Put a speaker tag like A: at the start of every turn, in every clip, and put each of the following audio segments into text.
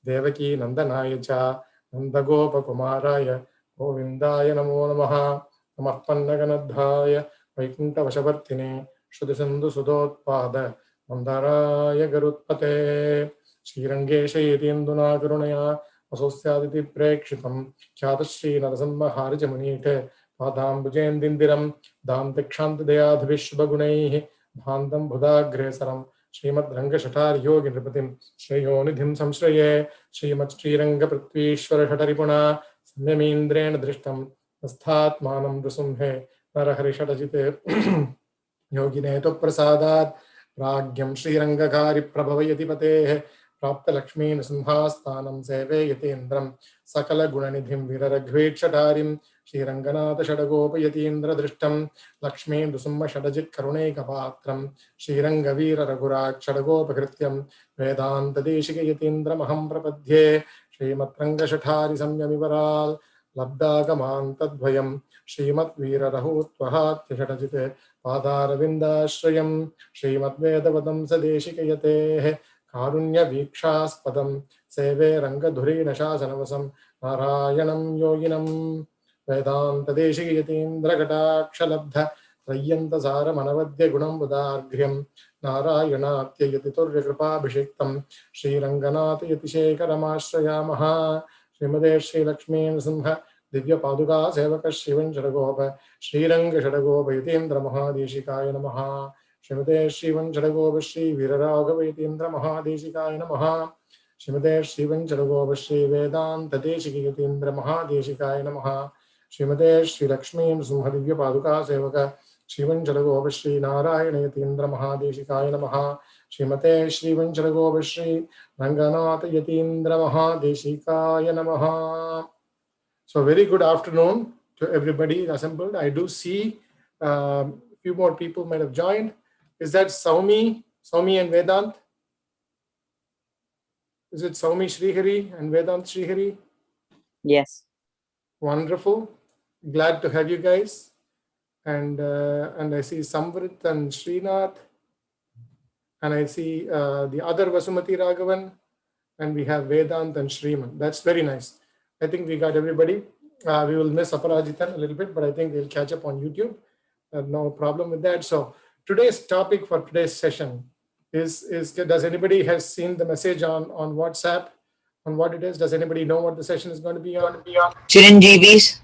A: Devaki Nandanaya cha Nandagopa Kumaraya Govindaya Namo Namaha Namah Pannaganadhaya Vaikunta Vashavartine Shudhisandu Sudotpada Mandaraya Garutpate Shrirangesha Yatinduna Karunaya Asosyaditi Prekshitam Khyatashri Narasamma Harijamunite Padambujendindiram Dantikshantadayadhvishvagunaihi Bhandam Bhudagresaram Srimad Ranga Shatar Yogi Nripatim Shreyo Samshraye Srimad Sriranga Prithvishwara Shataripuna Samyamindrena Drishtam Asthat Manam Drusumhe Narahari Shatajite Yogineto Prasadat Pragyam Srirangakari Prabhavayati Patehe Prapta Lakshmi Nrsimhastanam Seve Yatindram Sakala Gunanidhim Viraragvet Shatarim Shriranganatha Shadagopayati Indra Drishtam Lakshmi Nrsimha Shadajit Karune Kapatram Shrirangavira Raghurak Shadagopakrityam Vedanta Deshika Yatindra Maham Prapadhye Srimatranga Shatari Samyamivaral Labdhagamantadvayam Srimat Vira Rahutvahat Shadajite Padaravindashrayam Srimat Vedavadam Sadeshikayate Karunya Vikshaspadam Seve Rangadhuri Nashasanavasam Narayanam Yoginam Vedanta Deshikayatindra Gatakshalabdha Rayanta Sara Manavadya Gunam Buddharghyam Narayana Tyayatiturya Kripa Bhishiktam Sri Ranganatha Yatishekaramashayamaha Srimade Sri Lakshmi Nrsimha Divya Paduka Sevaka Shivan Shadagopa Sri Ranga Shadagopa Yatindra Mahadeshikaya Namaha Srimade Shivan Shadagopa Sri Viraragava Yatindra Mahadeshikaya Namaha Srimade Shivan Shadagopa Sri Vedanta Deshika Yatindra Mahadeshikaya Namaha Srimade Sri Lakshmi Nrsimha Divya Paduka Sevaka Shivan Shadagopa Sri Narayana Yatindra Mahadeshikaya Namaha Srimate Shivan Shadagopa Sri Ranganatha Yatindra Mahadeshikaya Namaha. So very good afternoon to everybody assembled. I do see a few more people might have joined. Is that Saumi and Vedant? Is it Saumi Srihari and Vedant Srihari?
B: Yes.
A: Wonderful. Glad to have you guys. And I see Samvrit and Srinath. And I see the other Vasumati Raghavan. And we have Vedant and Shriman. That's very nice. I think we got everybody. We will miss Aparajitan a little bit, but I think we'll catch up on YouTube. No problem with that. So today's topic for today's session is does anybody has seen the message on WhatsApp on what it is? Does anybody know what the session is going to be on?
B: Chiranjeevis.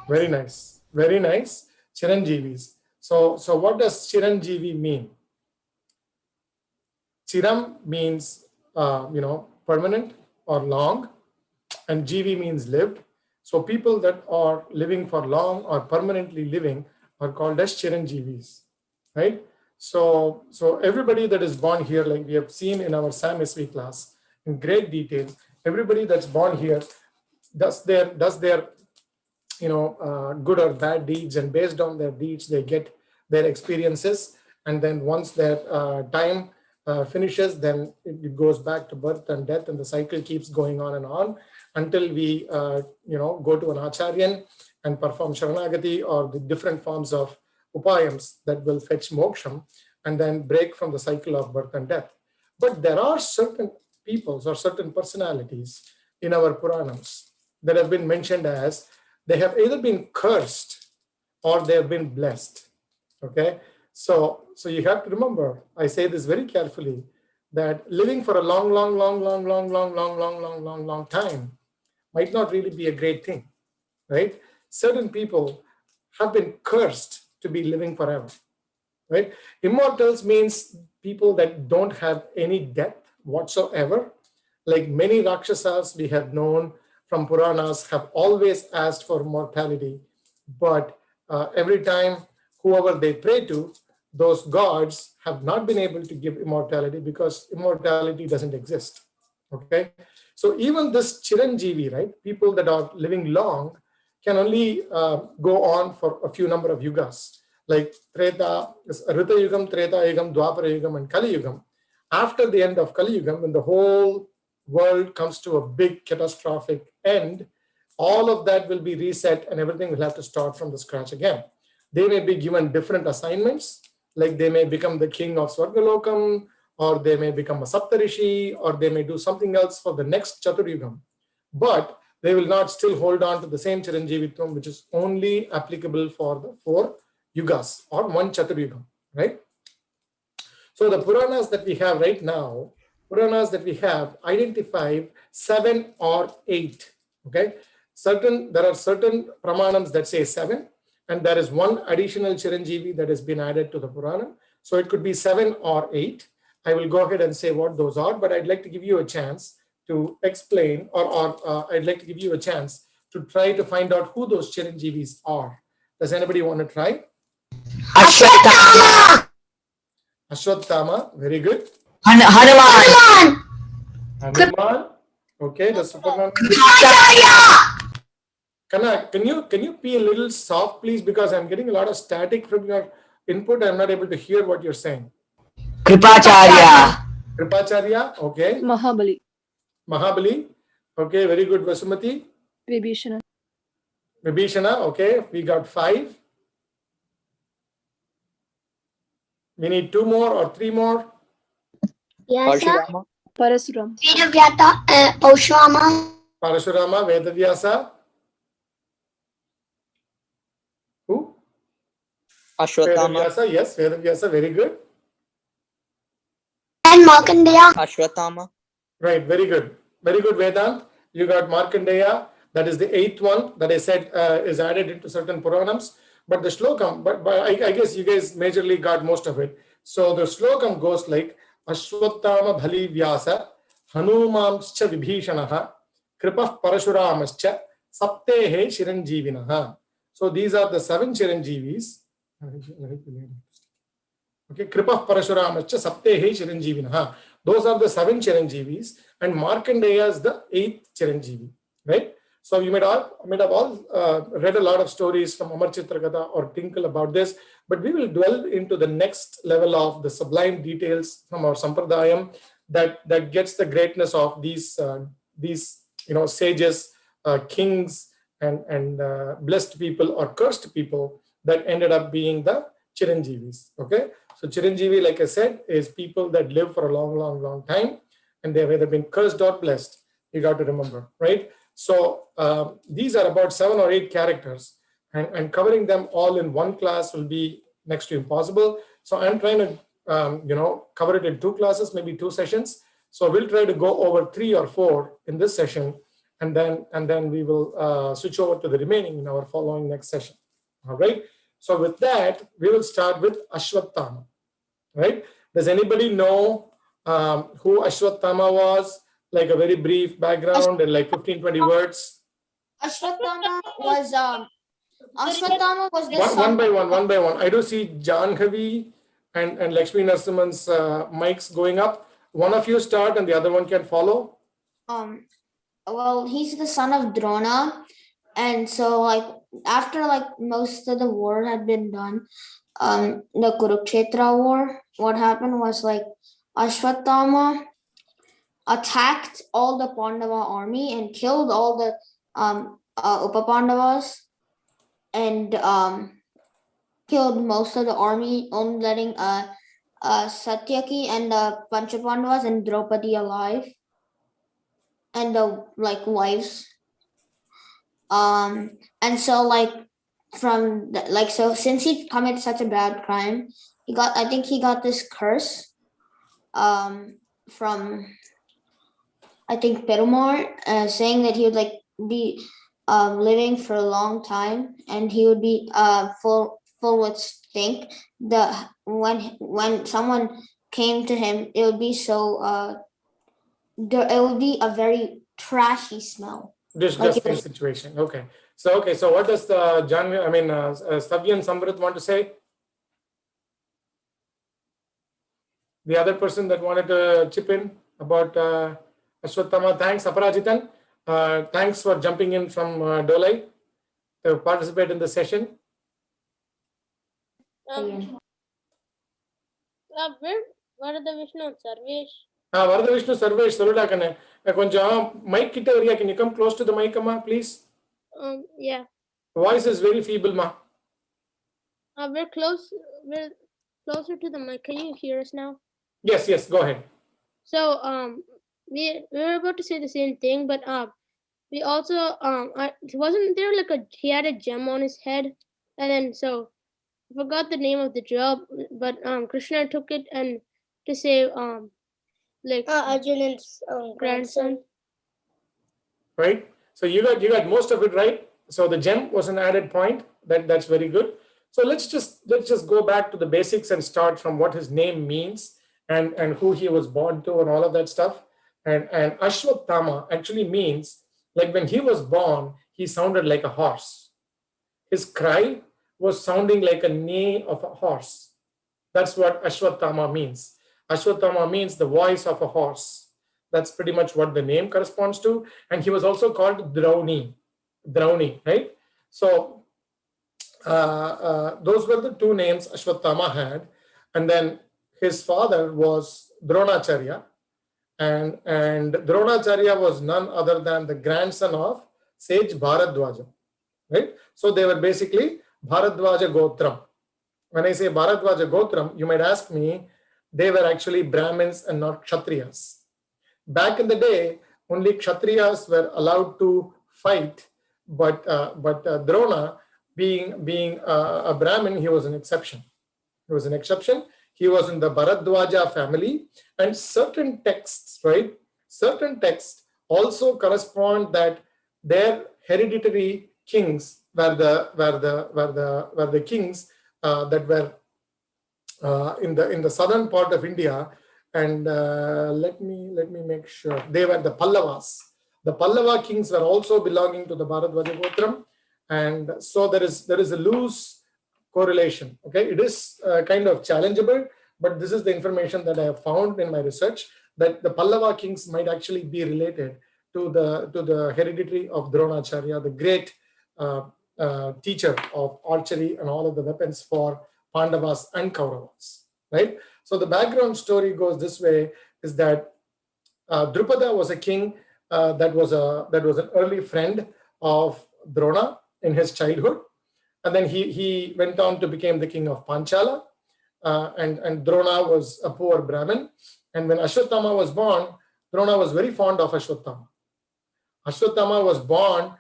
A: Very nice. Very nice. Chiranjeevis. So what does Chiranjeevi mean? Chiram means, permanent or long, and Jeevi means lived. So people that are living for long or permanently living are called as Chiranjeevis, right? So everybody that is born here, like we have seen in our SAM-SV class in great detail, everybody that's born here does their good or bad deeds, and based on their deeds, they get their experiences, and then once their time finishes, then it goes back to birth and death, and the cycle keeps going on and on until we go to an acharyan and perform sharanagati or the different forms of upayams that will fetch moksham and then break from the cycle of birth and death. But there are certain peoples or certain personalities in our Puranams that have been mentioned as they have either been cursed or they have been blessed. Okay, so you have to remember, I say this very carefully, that living for a long time might not really be a great thing, right? Certain people have been cursed to be living forever, right? Immortals means people that don't have any death whatsoever. Like many Rakshasas we have known from Puranas have always asked for mortality, but every time whoever they pray to, those gods have not been able to give immortality because immortality doesn't exist. Okay, so even this Chiranjeevi, right, people that are living long can only go on for a few number of yugas, like Treta, Rita Yugam, Treta Yugam, Dwapara Yugam, and Kali Yugam. After the end of Kali Yugam, when the whole world comes to a big catastrophic end, all of that will be reset and everything will have to start from the scratch again. They may be given different assignments, like they may become the king of Swargalokam, or they may become a Saptarishi, or they may do something else for the next Chaturyugam. But they will not still hold on to the same Chiranjeevitvam, which is only applicable for the 4 yugas or 1 Chaturyugam, right? So the Puranas that we have right now, identify 7 or 8, okay? There are certain Pramanams that say 7, and there is one additional Chiranjeevi that has been added to the Purana. So it could be 7 or 8. I will go ahead and say what those are, but I'd like to give you a chance to explain, or I'd like to give you a chance to try to find out who those Chiranjeevis are. Does anybody want to try?
B: Ashwatthama.
A: Ashwatthama, very good.
B: Hanuman.
A: Hanuman, okay, the Supername. Kana, can you be a little soft, please, because I'm getting a lot of static from your input. I'm not able to hear what you're saying.
B: Kripacharya.
A: Kripacharya, okay.
C: Mahabali.
A: Mahabali, okay, very good. Vasumati.
C: Vibhishana.
A: Vibhishana, okay, we got 5. We need 2 more or 3 more.
D: Vyasa,
C: Parasuram.
D: Vedavyata, Paushwama,
A: Parashurama, Vedavyasa. Who?
B: Ashwatthama.
A: Vedavyasa, yes, Vedavyasa, very good.
D: and Markandeya.
B: Ashwatthama.
A: Right, very good. Very good, Vedant. You got Markandeya. That is the 8th one that I said is added into certain Puranams. But the Shlokam, but I guess you guys majorly got most of it. So the Shlokam goes like Ashwatthama Bhali Vyasa, Hanumamscha Vibhishanaha, Kripah Parashuramascha, Saptehe Chiranjeevinaha. So these are the 7 Chiranjeevis. Okay, Kripah Parashuramascha, Saptehe Chiranjeevinaha. Those are the 7 Chiranjeevis, and Markandeya is the 8th Chiranjeevi, right? So you might have all read a lot of stories from Amar Chitrakatha or Tinkle about this, but we will dwell into the next level of the sublime details from our Sampradayam that gets the greatness of these sages, kings, and blessed people or cursed people that ended up being the Chiranjeevis. Okay, so Chiranjeevi, like I said, is people that live for a long time, and they have either been cursed or blessed. You got to remember, right? So these are about 7 or 8 characters, and covering them all in one class will be next to impossible. So I'm trying to cover it in 2 classes, maybe 2 sessions. So we'll try to go over 3 or 4 in this session, and then we will switch over to the remaining in our following next session. All right. So with that, we will start with Ashwatthama. Right? Does anybody know who Ashwatthama was? Like a very brief background and like 15-20 words.
D: Ashwatthama was the
A: One by one. I do see Janhavi and Lakshmi Narasimhan's mics going up. One of you start and the other one can follow.
D: Well, he's the son of Drona, and so like after like most of the war had been done, the Kurukshetra war, what happened was like Ashwatthama attacked all the Pandava army and killed all the Upapandavas and killed most of the army, only letting Satyaki and the Panchapandavas and Draupadi alive and the like wives. And so like so since he committed such a bad crime, I think he got this curse from I think Perumal, saying that he would like be living for a long time, and he would be full with stink. When someone came to him, it would be so it would be a very trashy smell.
A: Disgusting situation. Okay. So what does Savya and Samrit want to say? The other person that wanted to chip in about Ashwatthama. Thanks, Aparajitan. Thanks for jumping in from Dolai to participate in the session.
E: Varada Vishnu Sarvesh.
A: Varada Vishnu Sarvesh, Solida Kane. Konja mic kitta area. Can you come close to the mic, ma, please?
E: Yeah.
A: Voice is very feeble, ma.
E: We're closer to the mic. Can you hear us now?
A: Yes, go ahead.
E: So we were about to say the same thing, but we also wasn't there like he had a gem on his head, and then so I forgot the name of the jewel, but Krishna took it and to save like
C: Arjun's grandson.
A: Right? So you got most of it right. So the gem was an added point. That's very good. So let's just go back to the basics and start from what his name means and who he was born to and all of that stuff. And Ashwatthama actually means, like, when he was born, he sounded like a horse. His cry was sounding like a neigh of a horse. That's what Ashwatthama means. Ashwatthama means the voice of a horse. That's pretty much what the name corresponds to. And he was also called Drauni, right? So those were the two names Ashwatthama had. And then his father was Dronacharya. And Dronacharya was none other than the grandson of sage Bharadwaja, right? So they were basically Bharadwaja Gotram. When I say Bharadwaja Gotram, you might ask me, they were actually Brahmins and not Kshatriyas. Back in the day, only Kshatriyas were allowed to fight, but Drona, being a Brahmin, he was an exception. He was an exception. He was in the Bharadwaja family, and certain texts, right? Certain texts also correspond that their hereditary kings were the kings that were in the southern part of India. And let me make sure, they were the Pallavas. The Pallava kings were also belonging to the Bharadwaja Gotram, and so there is a loose correlation. Okay, it is kind of challengeable, but this is the information that I have found in my research, that the Pallava kings might actually be related to the hereditary of Dronacharya, the great teacher of archery and all of the weapons for Pandavas and Kauravas, right? So the background story goes this way: is that Drupada was a king that was an early friend of Drona in his childhood, and then he went on to become the king of Panchala, and Drona was a poor Brahmin. And when Ashwatthama was born, Drona was very fond of Ashwatthama. Ashwatthama was born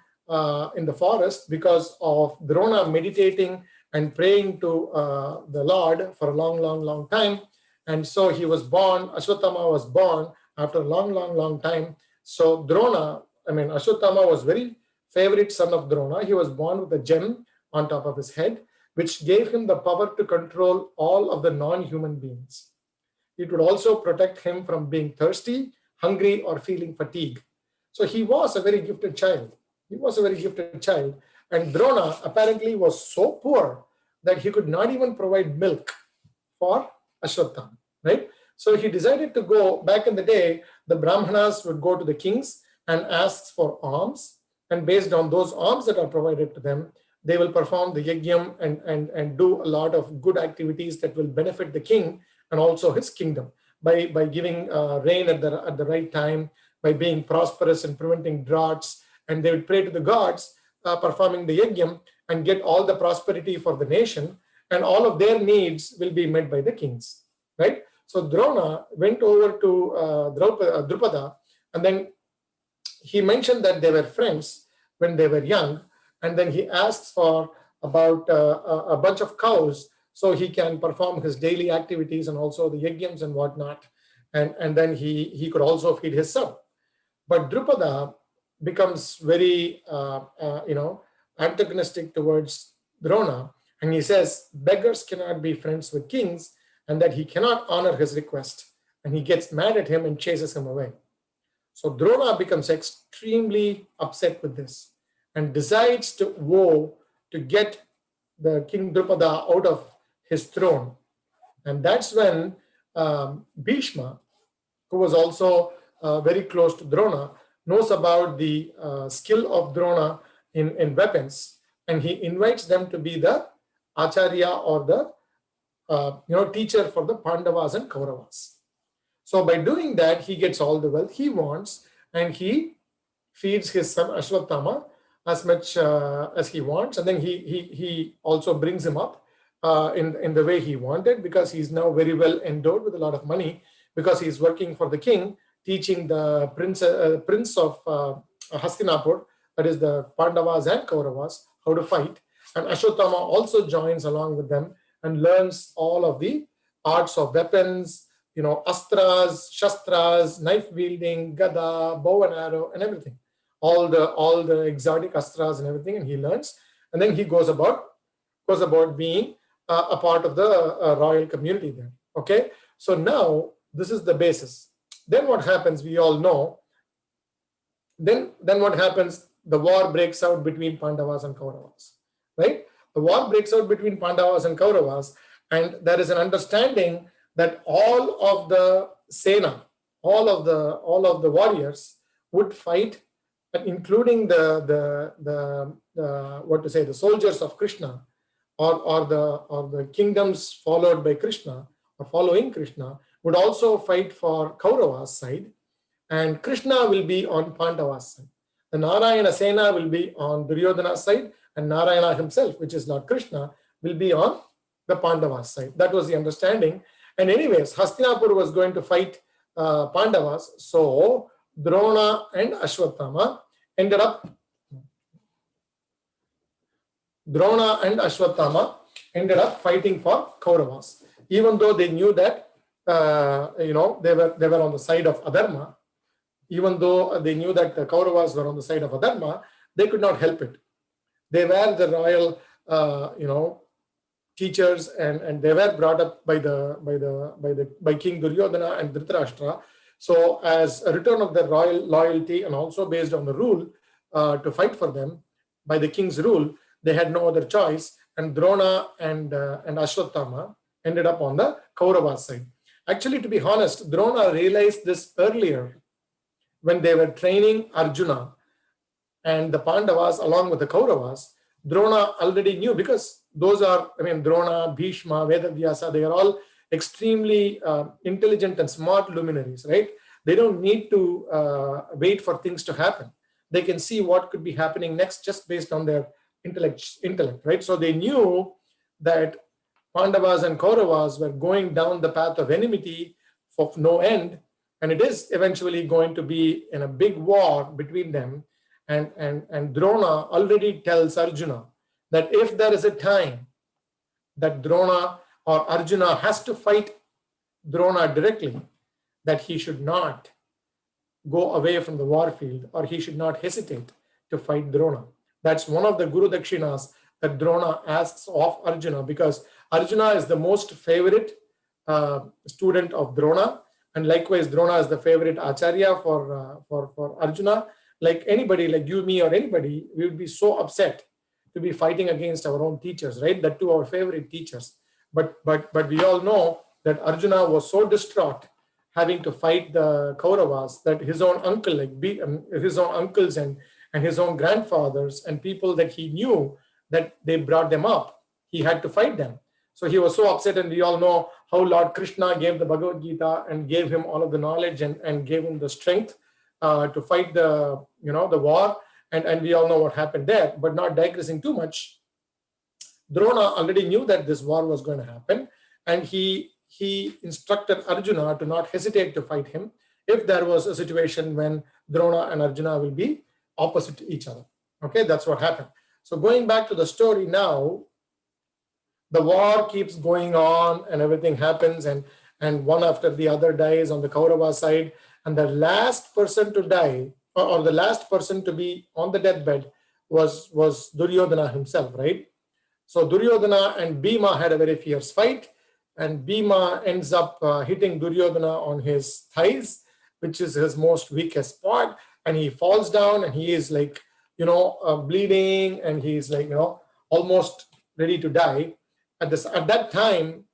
A: in the forest because of Drona meditating and praying to the Lord for a long time. And so he was born, Ashwatthama was born after a long time. So Ashwatthama was very favorite son of Drona. He was born with a gem on top of his head, which gave him the power to control all of the non-human beings. It would also protect him from being thirsty, hungry, or feeling fatigue. So he was a very gifted child. And Drona apparently was so poor that he could not even provide milk for Ashwatthama, right? So he decided to go. Back in the day, the Brahmanas would go to the kings and ask for alms, and based on those alms that are provided to them, they will perform the yajnam and do a lot of good activities that will benefit the king and also his kingdom by giving rain at the right time, by being prosperous and preventing droughts. And they would pray to the gods, performing the yajnam, and get all the prosperity for the nation, and all of their needs will be met by the kings, right? So Drona went over to Drupada, and then he mentioned that they were friends when they were young, and then he asked for about a bunch of cows so he can perform his daily activities and also the yajnams and whatnot, and then he could also feed his son. But Drupada becomes very antagonistic towards Drona, and he says beggars cannot be friends with kings, and that he cannot honor his request, and he gets mad at him and chases him away. So Drona becomes extremely upset with this and decides to vow to get the King Drupada out of his throne. And that's when Bhishma, who was also very close to Drona, knows about the skill of Drona in weapons, and he invites them to be the Acharya, or the teacher for the Pandavas and Kauravas. So by doing that, he gets all the wealth he wants, and he feeds his son Ashwatthama as much as he wants, and then he also brings him up in the way he wanted, because he's now very well endowed with a lot of money. because he's working for the king, teaching the prince of Hastinapur, that is the Pandavas and Kauravas, how to fight. And Ashwatthama also joins along with them and learns all of the arts of weapons, astras, shastras, knife wielding, gada, bow and arrow, and everything. All the exotic astras and everything, and he learns. And then he goes about being a part of the royal community there. Okay, so now this is the basis. Then what happens, we all know. Then what happens? The war breaks out between Pandavas and Kauravas, right? The war breaks out between Pandavas and Kauravas, and there is an understanding that all of the Sena, all of the warriors would fight, including the soldiers of Krishna, or the kingdoms followed by Krishna or following Krishna would also fight for Kaurava's side, and Krishna will be on Pandava's side. The Narayana Sena will be on Duryodhana's side, and Narayana himself, which is not Krishna, will be on the Pandava's side. That was the understanding. And anyways, Hastinapur was going to fight Pandavas, so Drona and Ashwatthama ended up fighting for Kauravas, even though they knew that they were on the side of Adharma. Even though they knew that the Kauravas were on the side of Adharma, they could not help it. They were the royal, teachers, and they were brought up by King Duryodhana and Dhritarashtra. So, as a return of their royal loyalty, and also based on the rule to fight for them by the king's rule, they had no other choice. And Drona and Ashwatthama ended up on the Kaurava side. Actually, to be honest, Drona realized this earlier when they were training Arjuna and the Pandavas along with the Kauravas. Drona already knew, because those are, Drona, Bhishma, Vedavyasa, they are all extremely intelligent and smart luminaries, right? They don't need to wait for things to happen. They can see what could be happening next just based on their intellect, right? So they knew that Pandavas and Kauravas were going down the path of enmity of no end, and it is eventually going to be in a big war between them. And Drona already tells Arjuna that if there is a time that Drona or Arjuna has to fight Drona directly, that he should not go away from the war field, or he should not hesitate to fight Drona. That's one of the Guru Dakshinas that Drona asks of Arjuna, because Arjuna is the most favorite student of Drona, and likewise Drona is the favorite Acharya for Arjuna. Like anybody, like you, me, or anybody, we would be so upset to be fighting against our own teachers, right? That too, our favorite teachers. But we all know that Arjuna was so distraught having to fight the Kauravas that his own uncle, his own uncles and his own grandfathers and people that he knew that they brought them up, he had to fight them. So he was so upset, and we all know how Lord Krishna gave the Bhagavad Gita and gave him all of the knowledge and gave him the strength to fight the war, and we all know what happened there. But not digressing too much, Drona already knew that this war was going to happen, and he instructed Arjuna to not hesitate to fight him if there was a situation when Drona and Arjuna will be opposite to each other. Okay, that's what happened. So going back to the story now, the war keeps going on and everything happens, and one after the other dies on the Kaurava side, and the last person to die, or the last person to be on the deathbed was Duryodhana himself, right? So Duryodhana and Bhima had a very fierce fight, and Bhima ends up hitting Duryodhana on his thighs, which is his most weakest spot, and he falls down, and he is bleeding, and he's almost ready to die. At that time,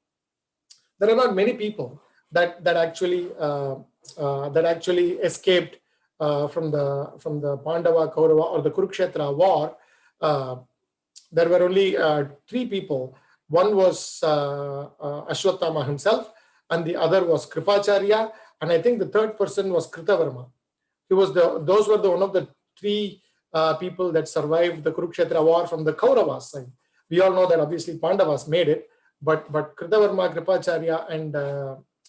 A: there are not many people that actually escaped from the Pandava, Kaurava, or the Kurukshetra war. There were only 3 people. One was Ashwatthama himself, and the other was Kripacharya, and I think the third person was Kritavarma. Those were one of the 3 people that survived the Kurukshetra war from the Kauravas side. We all know that obviously Pandavas made it, but Kritavarma, Kripacharya,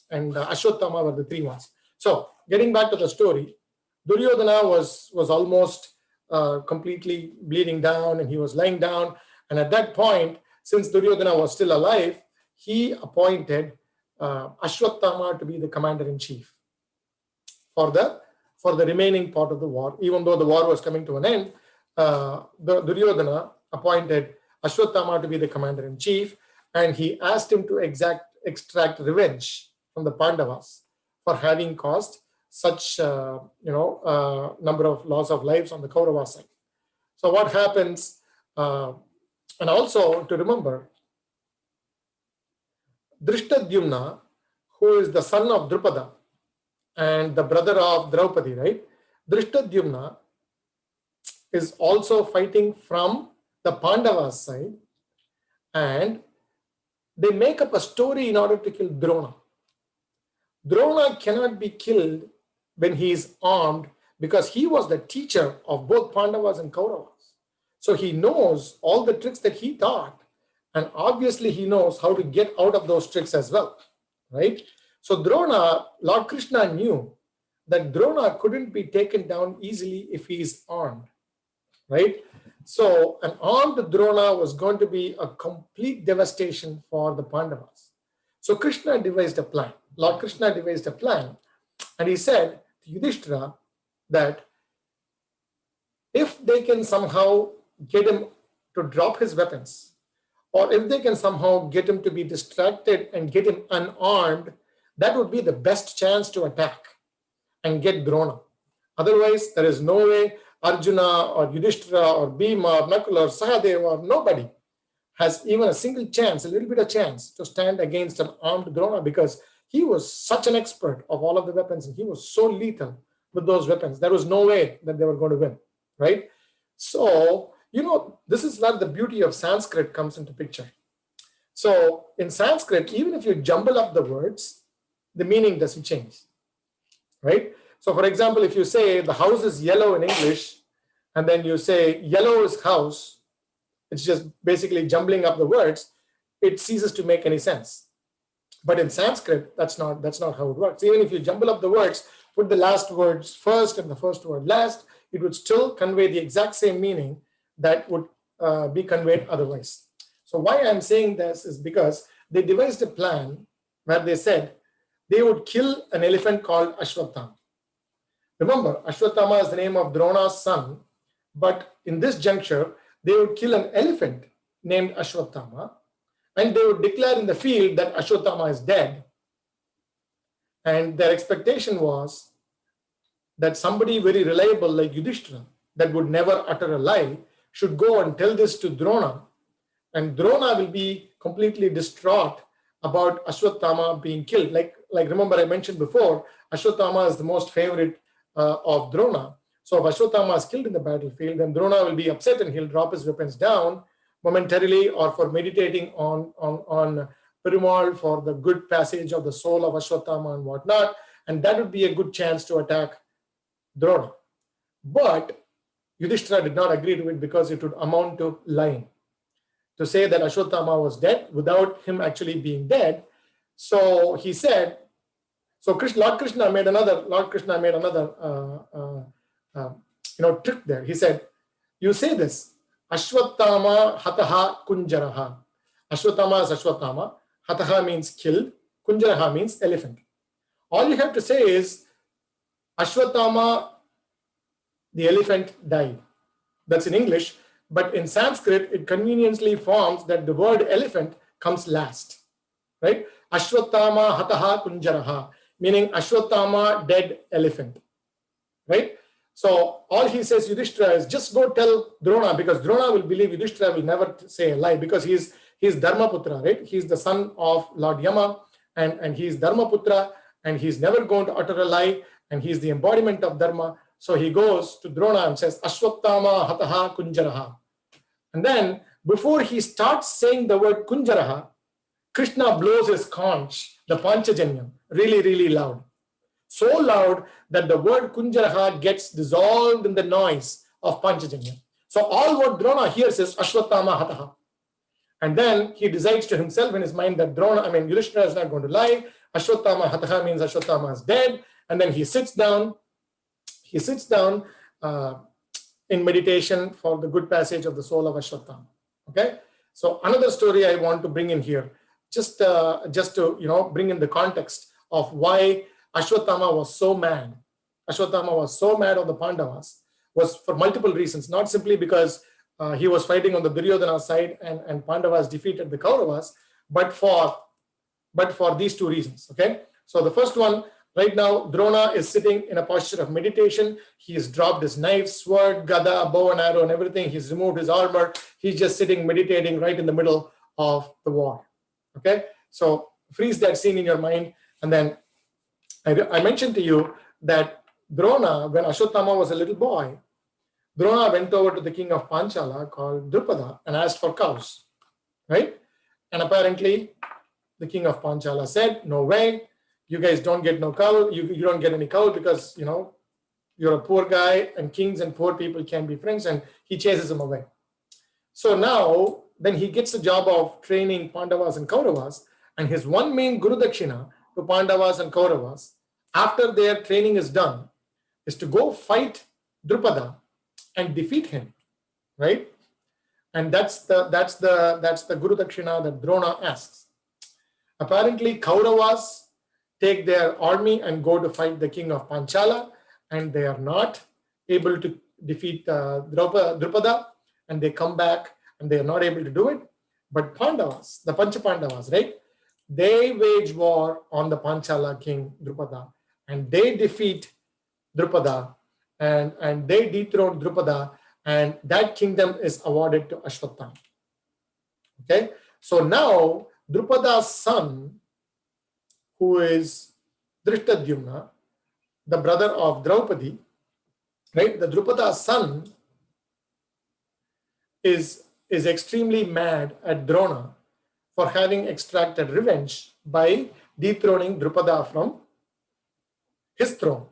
A: and Ashwatthama were the three ones. So getting back to the story, Duryodhana was almost completely bleeding down, and he was lying down. And at that point, since Duryodhana was still alive, he appointed Ashwatthama to be the commander-in-chief for the remaining part of the war. Even though the war was coming to an end, the Duryodhana appointed Ashwatthama to be the commander-in-chief, and he asked him to extract revenge from the Pandavas for having caused such number of loss of lives on the Kaurava side. So what happens, and also to remember, Drishtadyumna, who is the son of Drupada and the brother of Draupadi, right? Drishtadyumna is also fighting from the Pandavas side, and they make up a story in order to kill Drona. Drona cannot be killed when he is armed, because he was the teacher of both Pandavas and Kauravas. So he knows all the tricks that he taught, and obviously he knows how to get out of those tricks as well, right? So Drona, Lord Krishna knew that Drona couldn't be taken down easily if he is armed, right? So an armed Drona was going to be a complete devastation for the Pandavas. So Krishna devised a plan. Lord Krishna devised a plan, and he said to Yudhishthira that if they can somehow get him to drop his weapons, or if they can somehow get him to be distracted and get him unarmed, that would be the best chance to attack and get Drona. Otherwise, there is no way Arjuna or Yudhishthira or Bhima or Nakula or Sahadeva or nobody has even a single chance, a little bit of chance to stand against an armed Drona, because he was such an expert of all of the weapons and he was so lethal with those weapons. There was no way that they were going to win, right? So, this is where the beauty of Sanskrit comes into picture. So in Sanskrit, even if you jumble up the words, the meaning doesn't change, right? So for example, if you say the house is yellow in English, and then you say yellow is house, it's just basically jumbling up the words, it ceases to make any sense. But in Sanskrit, that's not how it works. Even if you jumble up the words, put the last words first and the first word last, it would still convey the exact same meaning that would be conveyed otherwise. So why I'm saying this is because they devised a plan where they said they would kill an elephant called Ashwatthama. Remember, Ashwatthama is the name of Drona's son, but in this juncture, they would kill an elephant named Ashwatthama, and they would declare in the field that Ashwatthama is dead. And their expectation was that somebody very reliable like Yudhishthira, that would never utter a lie, should go and tell this to Drona, and Drona will be completely distraught about Ashwatthama being killed. Like remember I mentioned before, Ashwatthama is the most favorite of Drona. So if Ashwatthama is killed in the battlefield, then Drona will be upset and he'll drop his weapons down momentarily, or for meditating on Perumal for the good passage of the soul of Ashwatthama and whatnot, and that would be a good chance to attack Drona. But Yudhishthira did not agree to it because it would amount to lying, to say that Ashwatthama was dead without him actually being dead. So he said, Lord Krishna made another trick there. He said, you say this, Ashwatthama hataha kunjaraha. Ashwatthama is Ashwatthama. Hataha means killed. Kunjaraha means elephant. All you have to say is, Ashwatthama, the elephant, died. That's in English, but in Sanskrit, it conveniently forms that the word elephant comes last, right? Ashwatthama hataha kunjaraha, meaning Ashwatthama, dead elephant, right? So all he says, Yudhishthira, is just go tell Drona, because Drona will believe Yudhishthira will never say a lie, because he's Dharmaputra, right? He's the son of Lord Yama, and he's Dharmaputra, and he's never going to utter a lie, and he's the embodiment of Dharma. So he goes to Drona and says, Ashwatthama hataha kunjaraha. And then before he starts saying the word kunjaraha, Krishna blows his conch, the Panchajanyam, really, really loud. So loud that the word kunjaraha gets dissolved in the noise of Panchajanyam. So all what Drona hears is Ashwatthama hataha. And then he decides to himself in his mind that Yudhishthira is not going to lie. Ashwatthama, Hataha means Ashwatthama is dead. And then he sits down in meditation for the good passage of the soul of Ashwatthama. Okay. So another story I want to bring in here, just to bring in the context of why Ashwatthama was so mad. Ashwatthama was so mad on the Pandavas was for multiple reasons, not simply because he was fighting on the Duryodhana side and Pandavas defeated the Kauravas, but for these two reasons. Okay. So the first one, right now, Drona is sitting in a posture of meditation. He has dropped his knife, sword, gada, bow and arrow and everything. He's removed his armor. He's just sitting meditating right in the middle of the war. Okay. So freeze that scene in your mind. And then I mentioned to you that Drona, when Ashwatthama was a little boy, Drona went over to the king of Panchala called Drupada and asked for cows, right? And apparently the king of Panchala said, no way, you guys don't get no cow, you don't get any cow because, you're a poor guy and kings and poor people can't be friends, and he chases him away. So now, then he gets the job of training Pandavas and Kauravas, and his one main Guru Dakshina to Pandavas and Kauravas, after their training is done, is to go fight Drupada and defeat him, right? And that's the Guru Dakshina that Drona asks. Apparently, Kauravas take their army and go to fight the king of Panchala, and they are not able to defeat Drupada, and they come back and they are not able to do it. But Pandavas, the Pancha Pandavas, right? They wage war on the Panchala king Drupada, and they defeat Drupada, and they dethrone Drupada, and that kingdom is awarded to Ashwatthama. Okay, so now Drupada's son, who is Drishtadyumna, the brother of Draupadi, right? The Drupada's son is extremely mad at Drona for having extracted revenge by dethroning Drupada from his throne.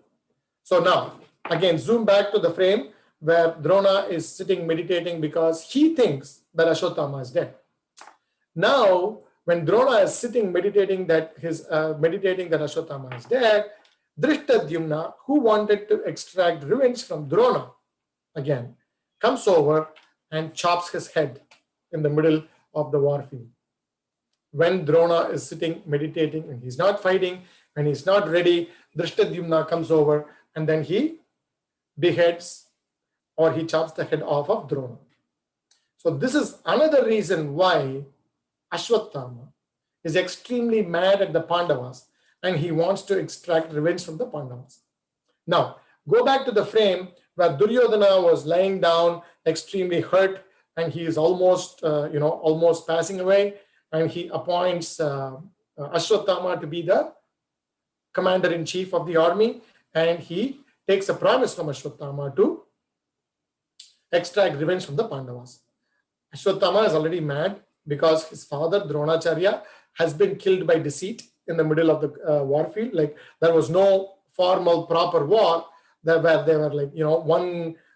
A: So now, again, zoom back to the frame where Drona is sitting meditating because he thinks that Ashwatthama is dead. Now, when Drona is sitting meditating that Ashwatthama is dead, Drishtadyumna, who wanted to extract revenge from Drona, again, comes over and chops his head in the middle of the war field. When Drona is sitting meditating and he's not fighting, when he's not ready, Drishtadyumna comes over and then he beheads or he chops the head off of Drona. So this is another reason why Ashwatthama is extremely mad at the Pandavas and he wants to extract revenge from the Pandavas. Now, go back to the frame where Duryodhana was lying down, extremely hurt, and he is almost passing away, and he appoints Ashwatthama to be the commander-in-chief of the army, and he takes a promise from Ashwatthama to extract revenge from the Pandavas. Ashwatthama is already mad because his father, Dronacharya, has been killed by deceit in the middle of the war field. Like, there was no formal, proper war where they were like,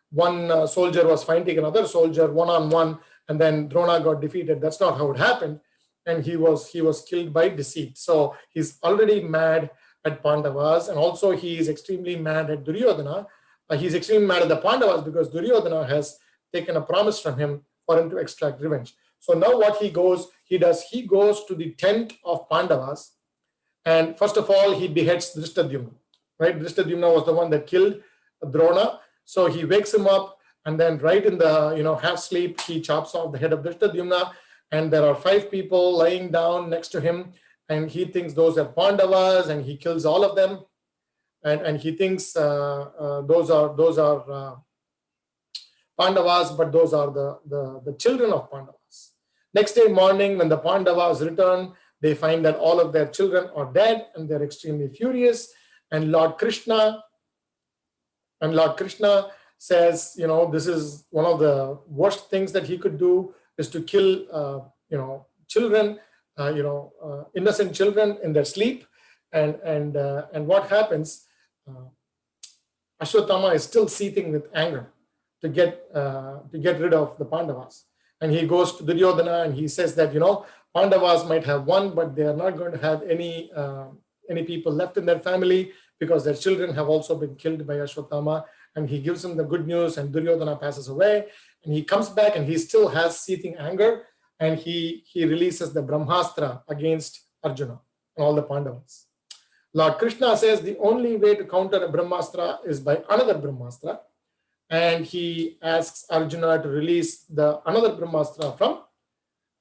A: one soldier was fighting another soldier one-on-one, and then Drona got defeated. That's not how it happened. And he was killed by deceit. So he's already mad at Pandavas, and also he is extremely mad at Duryodhana. He's extremely mad at the Pandavas because Duryodhana has taken a promise from him for him to extract revenge. So now what he goes to the tent of Pandavas, and first of all, he beheads Drishtadyumna, right? Drishtadyumna was the one that killed Drona. So he wakes him up, and then right in the, half sleep, he chops off the head of Drishtadyumna, and there are 5 people lying down next to him, and he thinks those are Pandavas, and he kills all of them. And he thinks those are Pandavas, but those are the children of Pandavas. Next day morning, when the Pandavas return, they find that all of their children are dead, and they're extremely furious. And Lord Krishna says, this is one of the worst things that he could do, is to kill, children, innocent children in their sleep. And what happens? Ashwatthama is still seething with anger to get rid of the Pandavas. and he goes to Duryodhana and he says that, Pandavas might have won, but they are not going to have any people left in their family because their children have also been killed by Ashwatthama. And he gives him the good news, and Duryodhana passes away. And he comes back and he still has seething anger, and he releases the Brahmastra against Arjuna and all the Pandavas. Lord Krishna says the only way to counter a Brahmastra is by another Brahmastra, and he asks Arjuna to release another Brahmastra from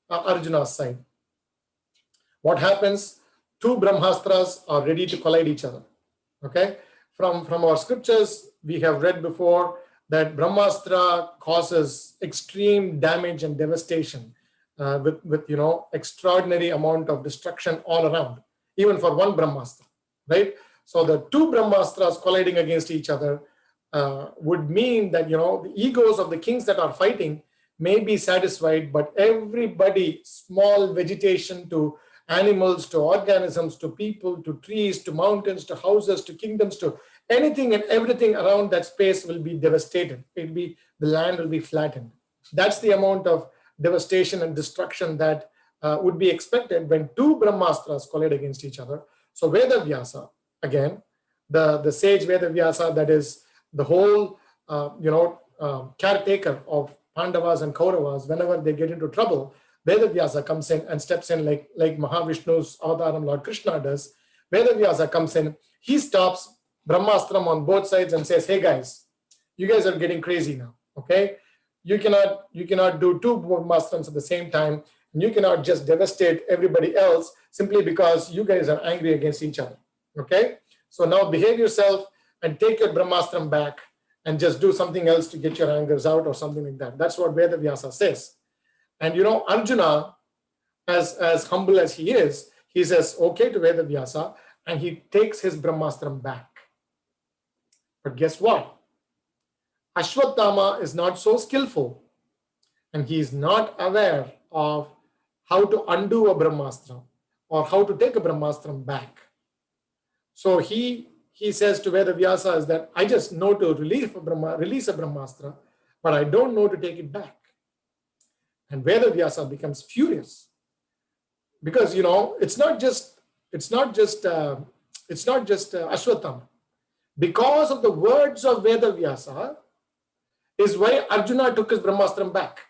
A: Arjuna's side. What happens? Two Brahmastras are ready to collide each other. Okay, from our scriptures we have read before that Brahmastra causes extreme damage and devastation with extraordinary amount of destruction all around, even for one Brahmastra, right? So the two Brahmastras colliding against each other would mean that the egos of the kings that are fighting may be satisfied, but everybody, small vegetation to animals, to organisms, to people, to trees, to mountains, to houses, to kingdoms, to anything and everything around that space will be devastated. The land will be flattened. That's the amount of devastation and destruction that would be expected when two Brahmastras collide against each other. So Vedavyasa, again, the sage Vedavyasa, that is the whole caretaker of Pandavas and Kauravas, whenever they get into trouble, Vedavyasa comes in and steps in like Mahavishnu's avataram Lord Krishna does. Vedavyasa comes in, he stops Brahmastram on both sides and says, hey guys, you guys are getting crazy now, okay? You cannot do two Brahmastrams at the same time, and you cannot just devastate everybody else simply because you guys are angry against each other, okay? So now behave yourself and take your Brahmastram back and just do something else to get your angers out or something like that. That's what Vedavyasa says. And Arjuna, as humble as he is, he says okay to Vedavyasa, and he takes his Brahmastram back. But guess what? Ashwatthama is not so skillful, and he is not aware of how to undo a Brahmastra or how to take a Brahmastram back. So he says to Vedavyasa is that I just know to release a Brahmastra, but I don't know to take it back. And Vedavyasa becomes furious because it's not just Ashwatthama. Because of the words of Vedavyasa is why Arjuna took his Brahmastram back.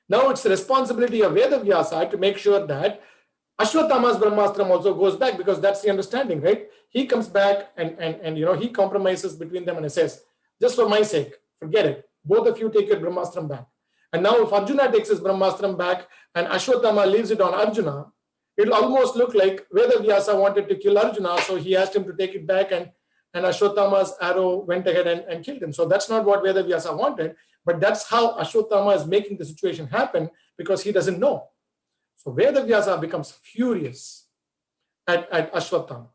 A: Now it's the responsibility of Vedavyasa to make sure that Ashwatthama's Brahmastram also goes back, because that's the understanding, right? He comes back and he compromises between them and he says, just for my sake, forget it. Both of you take your Brahmastram back. And now if Arjuna takes his Brahmastram back and Ashwatthama leaves it on Arjuna, it'll almost look like Vedavyasa wanted to kill Arjuna, so he asked him to take it back, and Ashwatthama's arrow went ahead and killed him. So that's not what Vedavyasa wanted, but that's how Ashwatthama is making the situation happen because he doesn't know. So Vedavyasa becomes furious at Ashwatthama.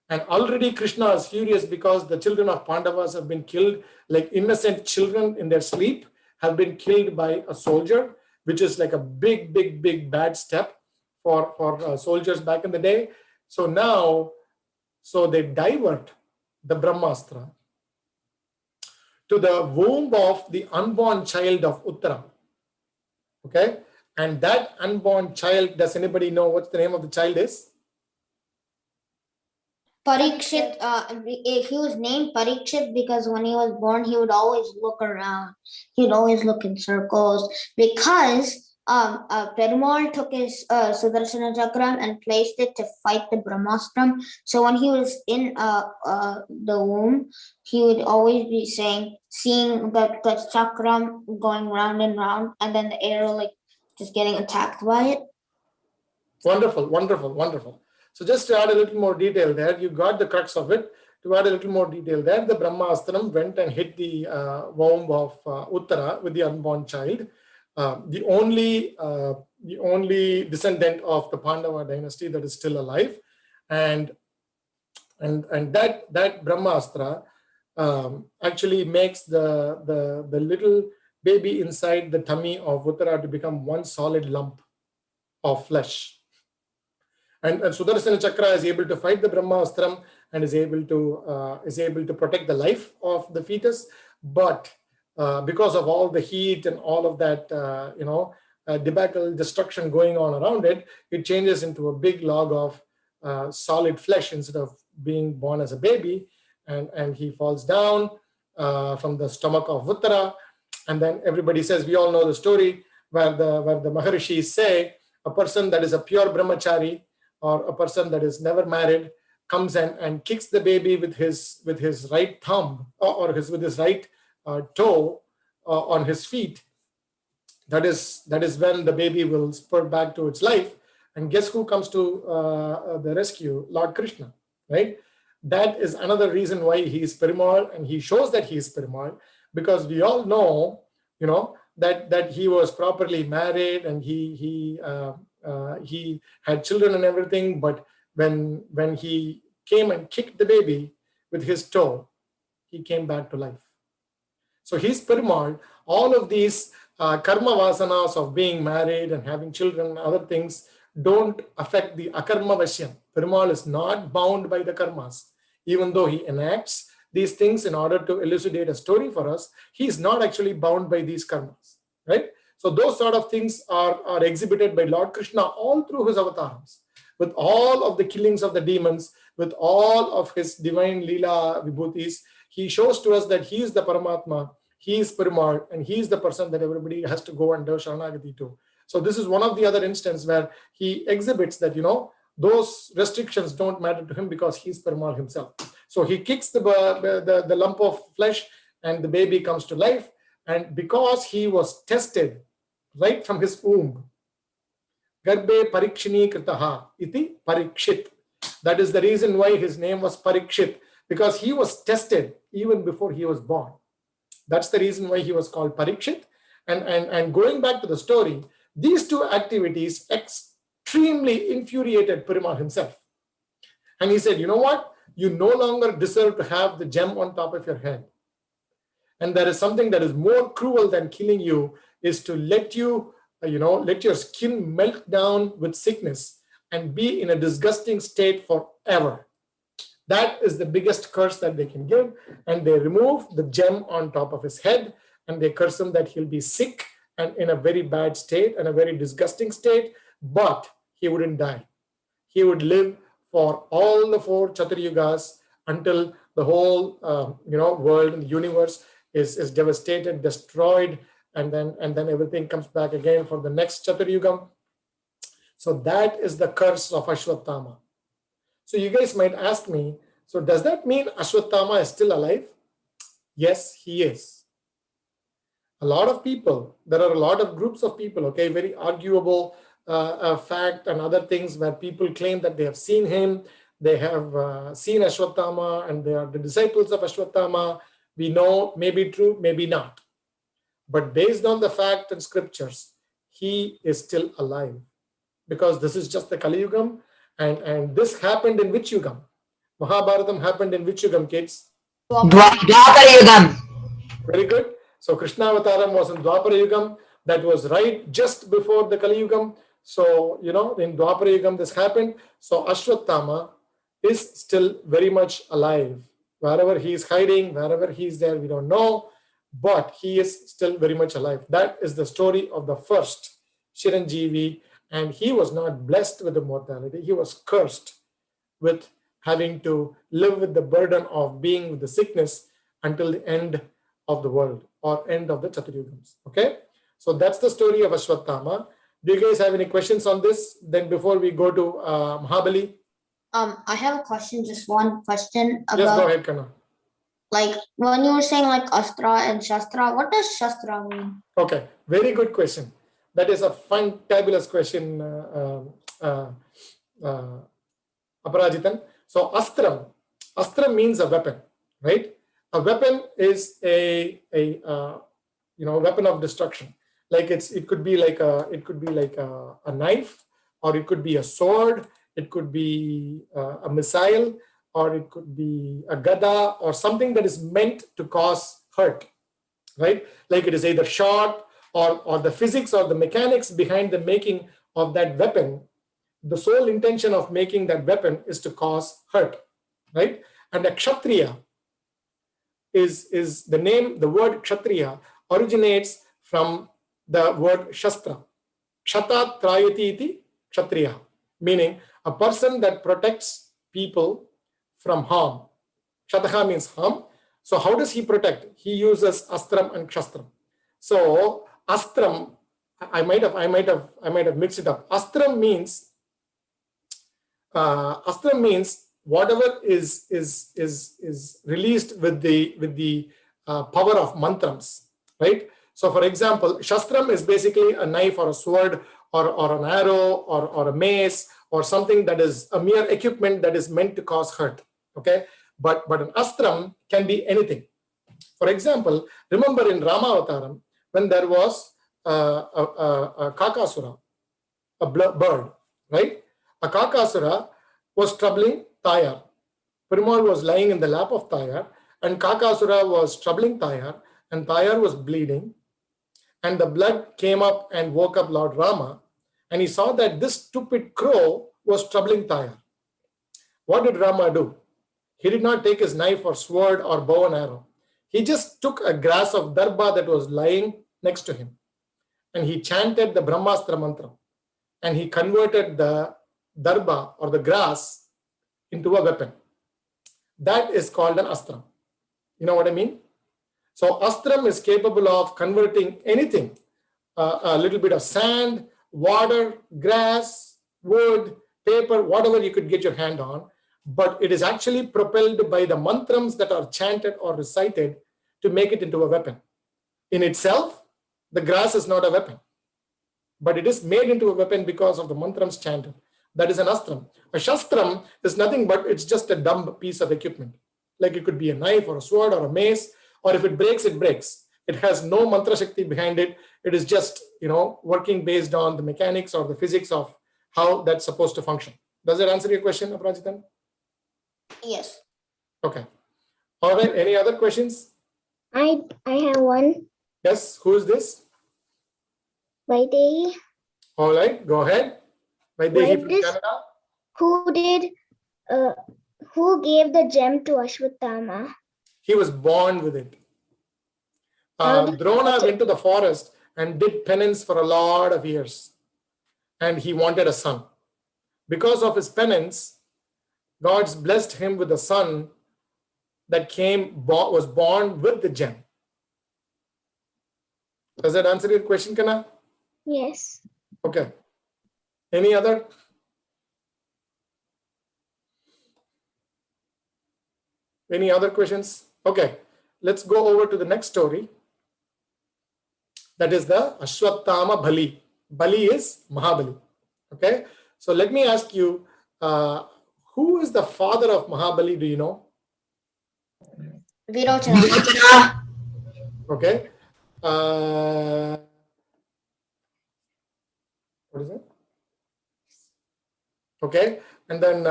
A: And already Krishna is furious because the children of Pandavas have been killed, like innocent children in their sleep have been killed by a soldier, which is like a big, big, big bad step for soldiers back in the day. So now, they divert the Brahmastra to the womb of the unborn child of Uttara. Okay? And that unborn child, does anybody know what the name of the child is?
D: Parikshit, he was named Parikshit because when he was born, he would always look around. He would always look in circles because Perumal took his Sudarshana Chakram and placed it to fight the Brahmastram. So when he was in the womb, he would always be seeing the Chakram going round and round, and then the arrow just getting attacked by it.
A: Wonderful, wonderful, wonderful. So just to add a little more detail there, you got the crux of it. To add a little more detail there, the Brahmastram went and hit the womb of Uttara with the unborn child. The only descendant of the Pandava dynasty that is still alive, and that Brahmastra actually makes the little baby inside the tummy of Uttara to become one solid lump of flesh. And Sudarsana Chakra is able to fight the Brahmastram and is able to protect the life of the fetus, but because of all the heat and all of that, debacle, destruction going on around it, it changes into a big log of solid flesh instead of being born as a baby. And he falls down from the stomach of Uttara. And then everybody says, we all know the story where the Maharishis say a person that is a pure brahmachari or a person that is never married comes and kicks the baby with his right thumb with his right toe on his feet. That is when the baby will spurt back to its life. And guess who comes to the rescue? Lord Krishna, right? That is another reason why he is Perumal, and he shows that he is Perumal, because we all know, that he was properly married and he had children and everything. But when he came and kicked the baby with his toe, he came back to life. So he's Perumal. All of these karma vasanas of being married and having children and other things don't affect the akarma vashyam. Perumal is not bound by the karmas. Even though he enacts these things in order to elucidate a story for us, he is not actually bound by these karmas, right? So those sort of things are exhibited by Lord Krishna all through his avatars, with all of the killings of the demons, with all of his divine Leela vibhutis. He shows to us that he is the Paramatma, he is Perumal, and he is the person that everybody has to go and do Sharanagati to. So this is one of the other instances where he exhibits that, those restrictions don't matter to him because he's Perumal himself. So he kicks the lump of flesh and the baby comes to life. And because he was tested right from his womb, Garbhe parikshini kritaha iti parikshit. That is the reason why his name was Parikshit, because he was tested even before he was born. That's the reason why he was called Parikshit. And going back to the story, these two activities extremely infuriated Perumal himself. And he said, you know what? You no longer deserve to have the gem on top of your head. And there is something that is more cruel than killing you, is to let you, let your skin melt down with sickness and be in a disgusting state forever. That is the biggest curse that they can give. And they remove the gem on top of his head and they curse him that he'll be sick and in a very bad state and a very disgusting state, but he wouldn't die. He would live for all the 4 Chaturyugas until the whole world and the universe is devastated, destroyed, and then everything comes back again for the next Chaturyugam. So that is the curse of Ashwatthama. So you guys might ask me, so does that mean Ashwatthama is still alive? Yes, he is. A lot of people, there are a lot of groups of people, okay, very arguable fact and other things where people claim that they have seen him, they have seen Ashwatthama and they are the disciples of Ashwatthama. We know maybe true, maybe not. But based on the fact and scriptures, he is still alive, because this is just the Kali Yugam. And this happened in which Yugam? Mahabharatam happened in which Yugam, kids?
B: Dwapara Yugam.
A: Very good. So Krishna Avataram was in Dwapara Yugam. That was right just before the Kali Yugam. So, in Dwapara Yugam this happened. So Ashwatthama is still very much alive. Wherever he is hiding, wherever he is there, we don't know. But he is still very much alive. That is the story of the first Chiranjeevi. And he was not blessed with immortality. He was cursed with having to live with the burden of being with the sickness until the end of the world or end of the Chaturyugams. Okay? So that's the story of Ashwatthama. Do you guys have any questions on this? Then before we go to Mahabali?
D: I have a question, just one question about.
A: Yes, go ahead, Kana.
D: Like when you were saying like Astra and Shastra, what does Shastra mean?
A: Okay, very good question. That is a fantabulous question, Aparajitan. So Astram means a weapon, right? A weapon is a weapon of destruction. Like it could be like a knife, or it could be a sword, it could be a missile, or it could be a gada, or something that is meant to cause hurt, right? Like it is either shot, or the physics or the mechanics behind the making of that weapon. The sole intention of making that weapon is to cause hurt, right? And a kshatriya is the name, the word Kshatriya originates from the word Shastra. Kshatat trayati iti Kshatriya, meaning a person that protects people from harm. Kshatha means harm. So how does he protect? He uses astram and kshastram. So astram, I might have mixed it up. Astram means whatever is released with the power of mantrams, right? So for example, shastram is basically a knife or a sword or an arrow or a mace or something that is a mere equipment that is meant to cause hurt. Okay, but an astram can be anything. For example, remember in Ramavataram when there was a kakasura, a bird, right? A kakasura was troubling Tayar. Perumal was lying in the lap of Tayar, and kakasura was troubling Tayar, and Tayar was bleeding, and the blood came up and woke up Lord Rama, and he saw that this stupid crow was troubling Tayar. What did Rama do? He did not take his knife or sword or bow and arrow. He just took a grass of darba that was lying next to him, and he chanted the Brahmastra mantra, and he converted the darba or the grass into a weapon. That is called an astram. You know what I mean? So astram is capable of converting anything, a little bit of sand, water, grass, wood, paper, whatever you could get your hand on, but it is actually propelled by the mantrams that are chanted or recited to make it into a weapon. In itself, the grass is not a weapon, but it is made into a weapon because of the mantrams chanted. That is an astram. A shastram is nothing but it's just a dumb piece of equipment. Like it could be a knife or a sword or a mace, or if it breaks, it breaks. It has no mantra shakti behind it. It is just, working based on the mechanics or the physics of how that's supposed to function. Does that answer your question, Aparajitan?
D: Yes.
A: Okay. All right. Any other questions?
C: I have one.
A: Yes. Who is this?
C: Vaidehi.
A: All right. Go ahead. Vaidehi from Canada.
C: Who gave the gem to Ashwatthama?
A: He was born with it. Drona went to the forest and did penance for a lot of years, and he wanted a son. Because of his penance, God's blessed him with a son that was born with the gem. Does that answer your question, Kana?
C: Yes.
A: Okay. Any other? Any other questions? Okay. Let's go over to the next story. That is the Ashwatthama Bali. Bali is Mahabali. Okay. So let me ask you, who is the father of Mahabali? Do you know?
D: Virochana.
B: Virochana.
A: Okay. What is it? Okay. And then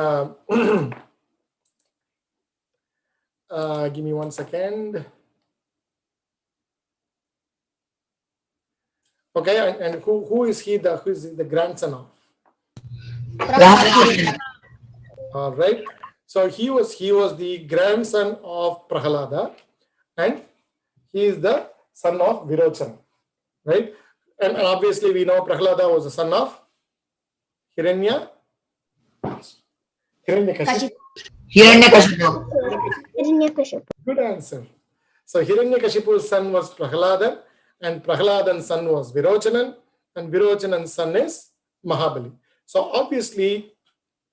A: give me 1 second. Okay, and who is the grandson of?
B: Prahalada.
A: All right. So he was the grandson of Prahalada, and he is the son of Virochana, right? And obviously we know Prahalada was the son of Hiranyakashipu.
B: Hiranyakashipu.
C: Hiranyakashipu.
A: Good answer. So Hiranyakashipu's son was Prahalada, and Prahaladan's son was Virochanan, and Virochanan's son is Mahabali. So obviously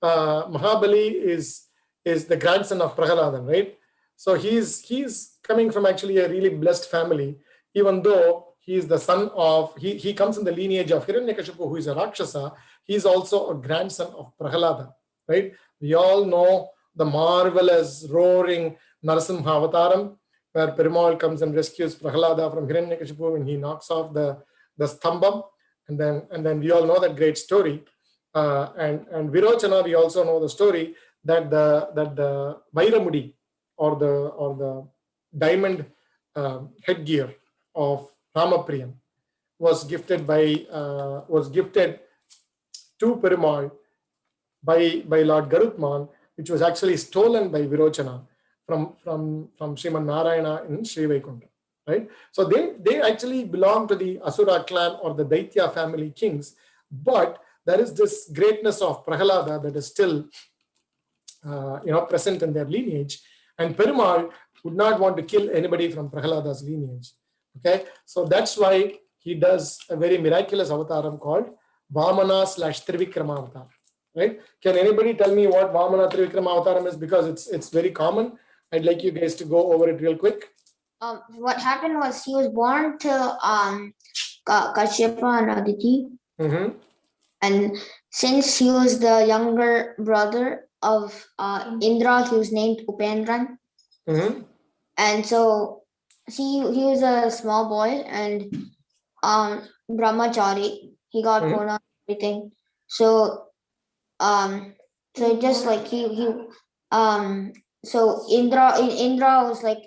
A: Mahabali is the grandson of Prahaladan, right? So he's coming from actually a really blessed family, even though he is the son of, he comes in the lineage of Hiranyakashipu, who is a Rakshasa. He's also a grandson of Prahalada, right? We all know the marvelous roaring Narasimha Avataram, where Perumal comes and rescues Prahalada from Hiranyakashipu and he knocks off the stambam. And then we all know that great story. And Virochana, we also know the story that the Vairamudi or the diamond headgear of Ramapriyan was gifted to Perumal by Lord Garutman, which was actually stolen by Virochana. from Sriman Narayana in Sri Vaikunta, right? So they actually belong to the Asura clan or the Daitya family kings, but there is this greatness of Prahalada that is still present in their lineage, and Perumal would not want to kill anybody from Prahalada's lineage. Okay, so that's why he does a very miraculous avataram called Vamana / Trivikrama avatar. Right? Can anybody tell me what Vamana Trivikrama avataram is? Because it's very common. I'd like you guys to go over it real quick.
D: What happened was he was born to Kashyapa and Aditi.
A: Mm-hmm.
D: And since he was the younger brother of Indra, he was named Upendran.
A: Mm-hmm.
D: And so he was a small boy and brahmachari. He got born on everything. So just like so Indra was like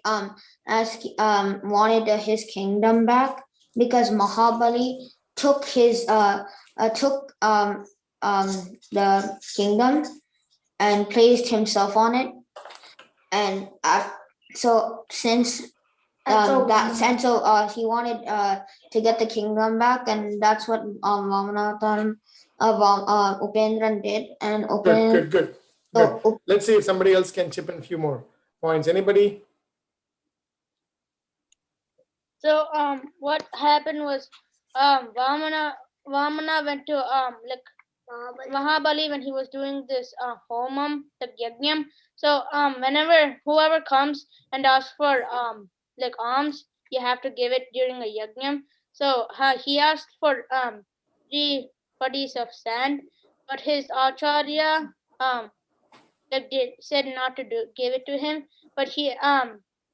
D: wanted his kingdom back because Mahabali took his the kingdom and placed himself on it, and so since he wanted to get the kingdom back, and that's what Vamanavatam Upendran did. And
A: Good. Let's see if somebody else can chip in a few more points. Anybody?
E: So what happened was Vamana went to Mahabali when he was doing this homam, the yajnam. So whenever whoever comes and asks for alms, you have to give it during a yajnam. So he asked for 3 paddies of sand, but his acharya said not to give it to him. But he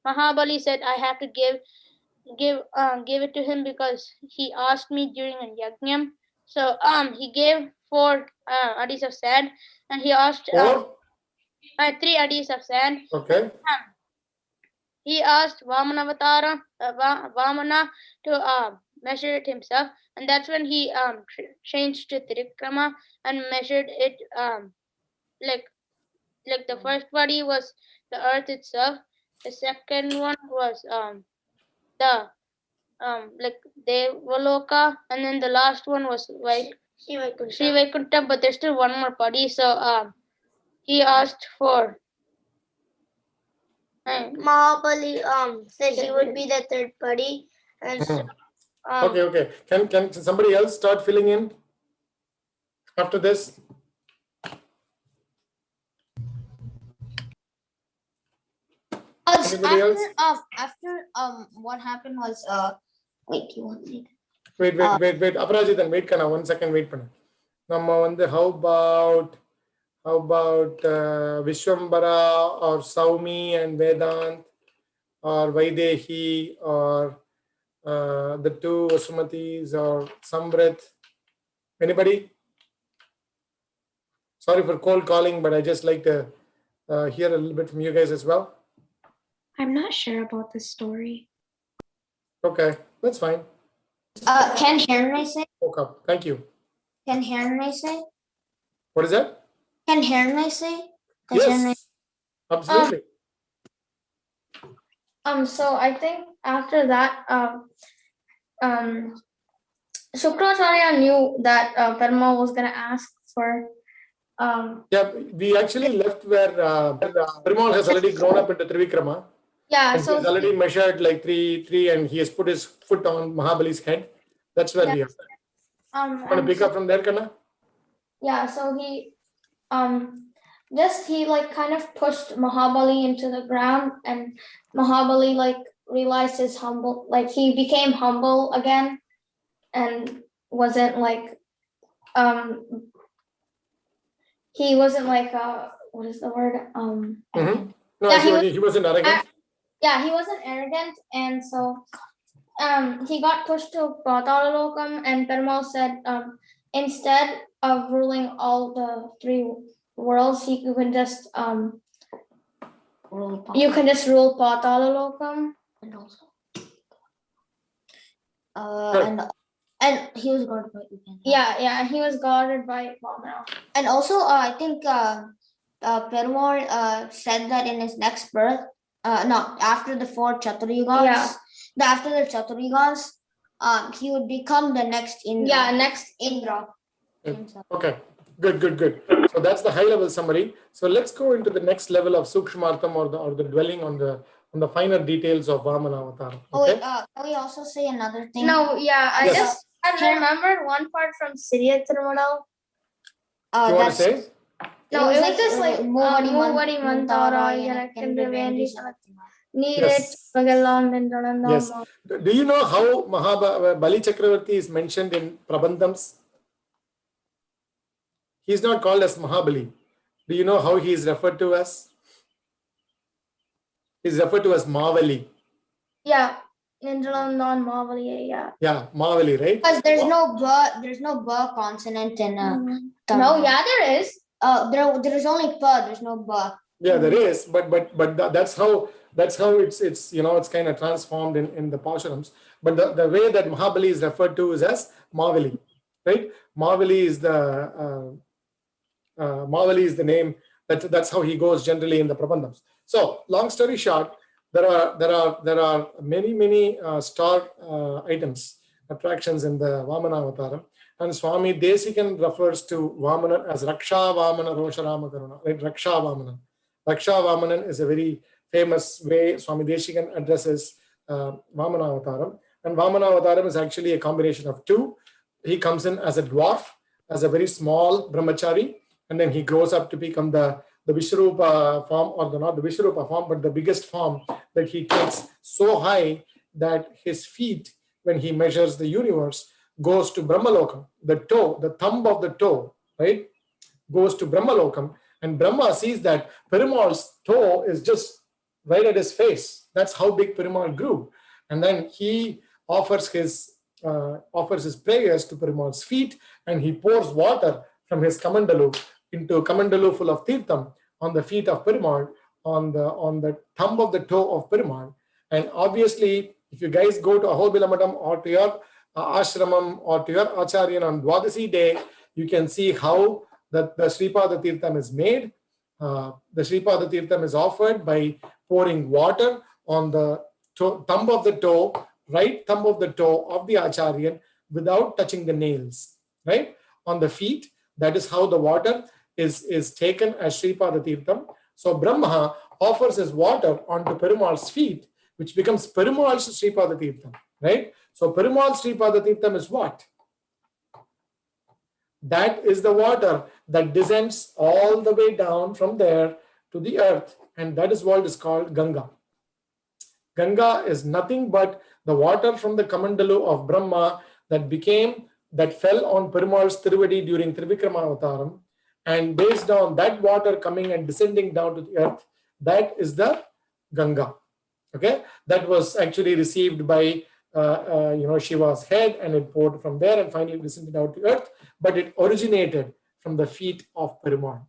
E: Mahabali said, I have to give it to him because he asked me during a yajnam. So he gave 4 adis of sand, and he asked 3 adis of sand.
A: Okay.
E: He asked Vamana to measure it himself, and that's when he changed to Trikrama and measured it like the first body was the earth itself. The second one was the Devaloka, and then the last one was like Sri Vaikunta, but there's still one more body. So he asked for
F: Mahabali said he would be the 3rd party, and
A: Okay. Can somebody else start filling in after this? Anybody else?
D: After what happened was wait, you want me?
A: Wait. Aparajithan, wait, kana 1 second, wait panna. Namma vandu how about Vishwambara or Saumi and Vedant or Vaidehi or the 2 Vasumatis or Samvrit? Anybody? Sorry for cold calling, but I just like to hear a little bit from you guys as well.
G: I'm not sure about this story.
A: Okay, that's fine.
D: Can Hiranay say?
A: Okay, thank you.
D: Can Hiranay say?
A: What is that?
D: Can Hiranay say?
A: Yes, absolutely.
F: So I think after that, Shukracharya knew that Perumal was gonna ask for.
A: Yeah, we actually left where Perumal has already grown up into Trivikrama.
F: Yeah,
A: and
F: so
A: he's already measured like three, and he has put his foot on Mahabali's head. That's where we are. Want to pick up from there, Kanna?
F: Yeah, so he like kind of pushed Mahabali into the ground, and Mahabali like realized his humble, like he became humble again, and wasn't like he wasn't like what is the word
A: No, yeah, he wasn't arrogant.
F: He wasn't arrogant, and so he got pushed to Patalalokam, and Perumal said instead of ruling all the 3 worlds, you can just rule Patalalokam.
D: And also and he was guarded by Upendran.
F: Yeah, he was guarded by Vamana.
D: And also I think Perumal said that in his next birth No, after the 4 Chaturyugas.
F: Yeah.
D: After the Chaturyugas, he would become the next Indra.
F: Yeah, next
D: Indra.
A: Okay, good. So that's the high level summary. So let's go into the next level of Sukshmartham or the dwelling on the finer details of Vamana Avatar.
D: Oh,
A: Okay.
D: wait, can we also say another thing?
F: No, yeah,
A: Yes.
F: I remembered one part from Siriya Tirumala.
A: You want to say?
F: No, it was just like
D: Muvadi
F: Mantara, Yanakandra Vendi needed
A: Yes.
F: Pagalam and Ranandam.
A: Yes. Do you know how Bali Chakravarti is mentioned in Prabandhams? He is not called as Mahabali. Do you know how he is referred to as? He is referred to as Mavali.
F: Yeah, Nindralandan Mahabali, yeah.
A: Yeah, Mavali, right?
D: Because there's no ba consonant in Tamil.
F: No, yeah, there is.
D: There's only pa, there's no ba.
A: Yeah, there is, but that's how it's it's kind of transformed in the Paurusharams. But the way that Mahabali is referred to is as Mavali, right? Mavali is the name. That's how he goes generally in the Prabandhams. So long story short, there are many star items, attractions in the Vamana Avataram. And Swami Desikan refers to Vamana as Raksha Vamana Rosharama Karuna, right? Raksha Vamana. Raksha Vamanan is a very famous way Swami Desikan addresses Vamana Avataram. And Vamana Avataram is actually a combination of two. He comes in as a dwarf, as a very small brahmachari, and then he grows up to become the Vishwarupa form, or not the Vishwarupa form, but the biggest form that he takes so high that his feet, when he measures the universe, goes to Brahmalokam. The toe, the thumb of the toe, right, goes to Brahmalokam. And Brahma sees that Perumal's toe is just right at his face. That's how big Perumal grew. And then he offers his prayers to Perumal's feet, and he pours water from his kamandalu into a kamandalu full of tirtham on the feet of Perumal, on the thumb of the toe of Perumal. And obviously, if you guys go to Ahobila Madam or to your ashramam or to your acharyan on Dwadasi day, you can see how the Sripada Tirtham is made. The Sripada Tirtham is offered by pouring water on the thumb of the toe, right thumb of the toe of the acharyan, without touching the nails, right? On the feet, that is how the water is taken as Sripada Tirtham. So Brahma offers his water onto Perumal's feet, which becomes Perumal's Sripada Tirtham, right? So Perumal's Sripada Tirtham is what? That is the water that descends all the way down from there to the earth, and that is what is called Ganga. Ganga is nothing but the water from the Kamandalu of Brahma that fell on Perumal's Tiruvadi during Trivikrama Avataram, and based on that water coming and descending down to the earth, that is the Ganga. Okay, that was actually received by Shiva's head, and it poured from there and finally descended out to earth, but it originated from the feet of Perumal,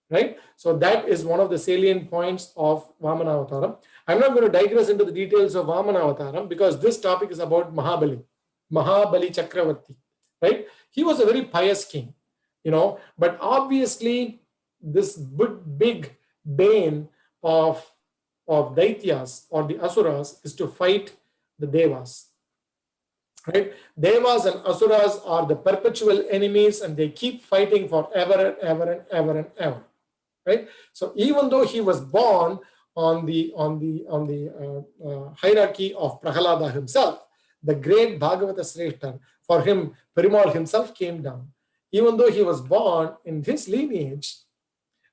A: right? So that is one of the salient points of Vamana Avataram. I'm not going to digress into the details of Vamana Avataram because this topic is about Mahabali Chakravarti, right? He was a very pious king, but obviously this big bane of Daityas or the Asuras is to fight the Devas, right? Devas and Asuras are the perpetual enemies, and they keep fighting forever and ever, right? So even though he was born on the hierarchy of Prahalada himself, the great Bhagavata Sreshta, for him Perumal himself came down. Even though he was born in his lineage,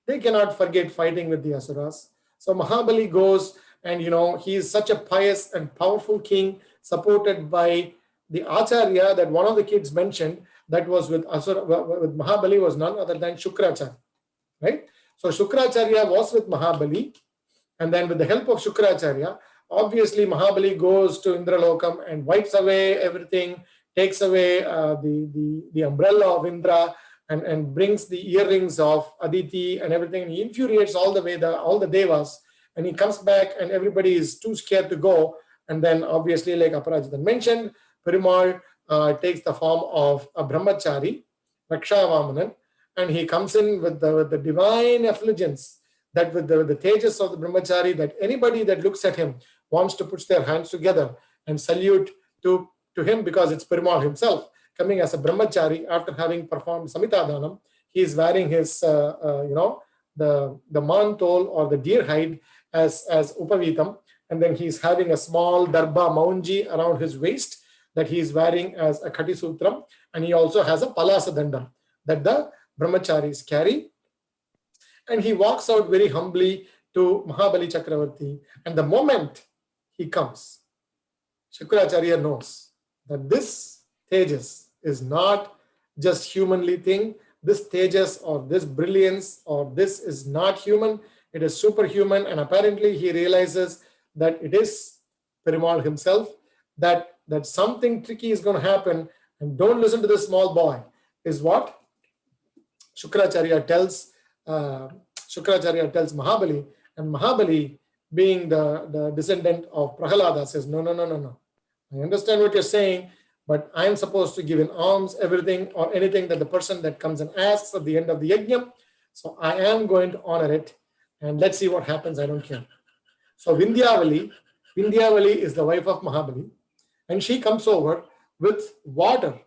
A: they cannot forget fighting with the Asuras. So Mahabali goes, and he is such a pious and powerful king, supported by the Acharya that one of the kids mentioned, that was with Mahabali, was none other than Shukracharya, right? So Shukracharya was with Mahabali, and then with the help of Shukracharya, obviously Mahabali goes to Indralokam and wipes away everything, takes away the umbrella of Indra, and brings the earrings of Aditi and everything, and he infuriates all the Devas, and he comes back and everybody is too scared to go. And then obviously, like Aparajitan mentioned, Perumal takes the form of a brahmachari, Raksha Vamanan, and he comes in with the divine effulgence that with the tejas of the brahmachari, that anybody that looks at him wants to put their hands together and salute to him, because it's Perumal himself coming as a brahmachari after having performed Samhita Danam. He is wearing his, the mantol or the deer hide as upavitam, and then he's having a small darba maunji around his waist that he is wearing as a khati sutram, and he also has a palasa dandam that the brahmacharis carry. And he walks out very humbly to Mahabali Chakravarti, and the moment he comes, Shukracharya knows that this tejas is not just humanly thing. This tejas or this brilliance or this is not human, it is superhuman. And apparently he realizes that it is Perumal himself, that something tricky is going to happen, and don't listen to this small boy, is what Shukracharya tells Mahabali. And Mahabali, being the descendant of Prahalada, says, no. I understand what you're saying, but I'm supposed to give in alms everything or anything that the person that comes and asks at the end of the yajna. So I am going to honor it, and let's see what happens. I don't care. So Vindhyavali is the wife of Mahabali, and she comes over with water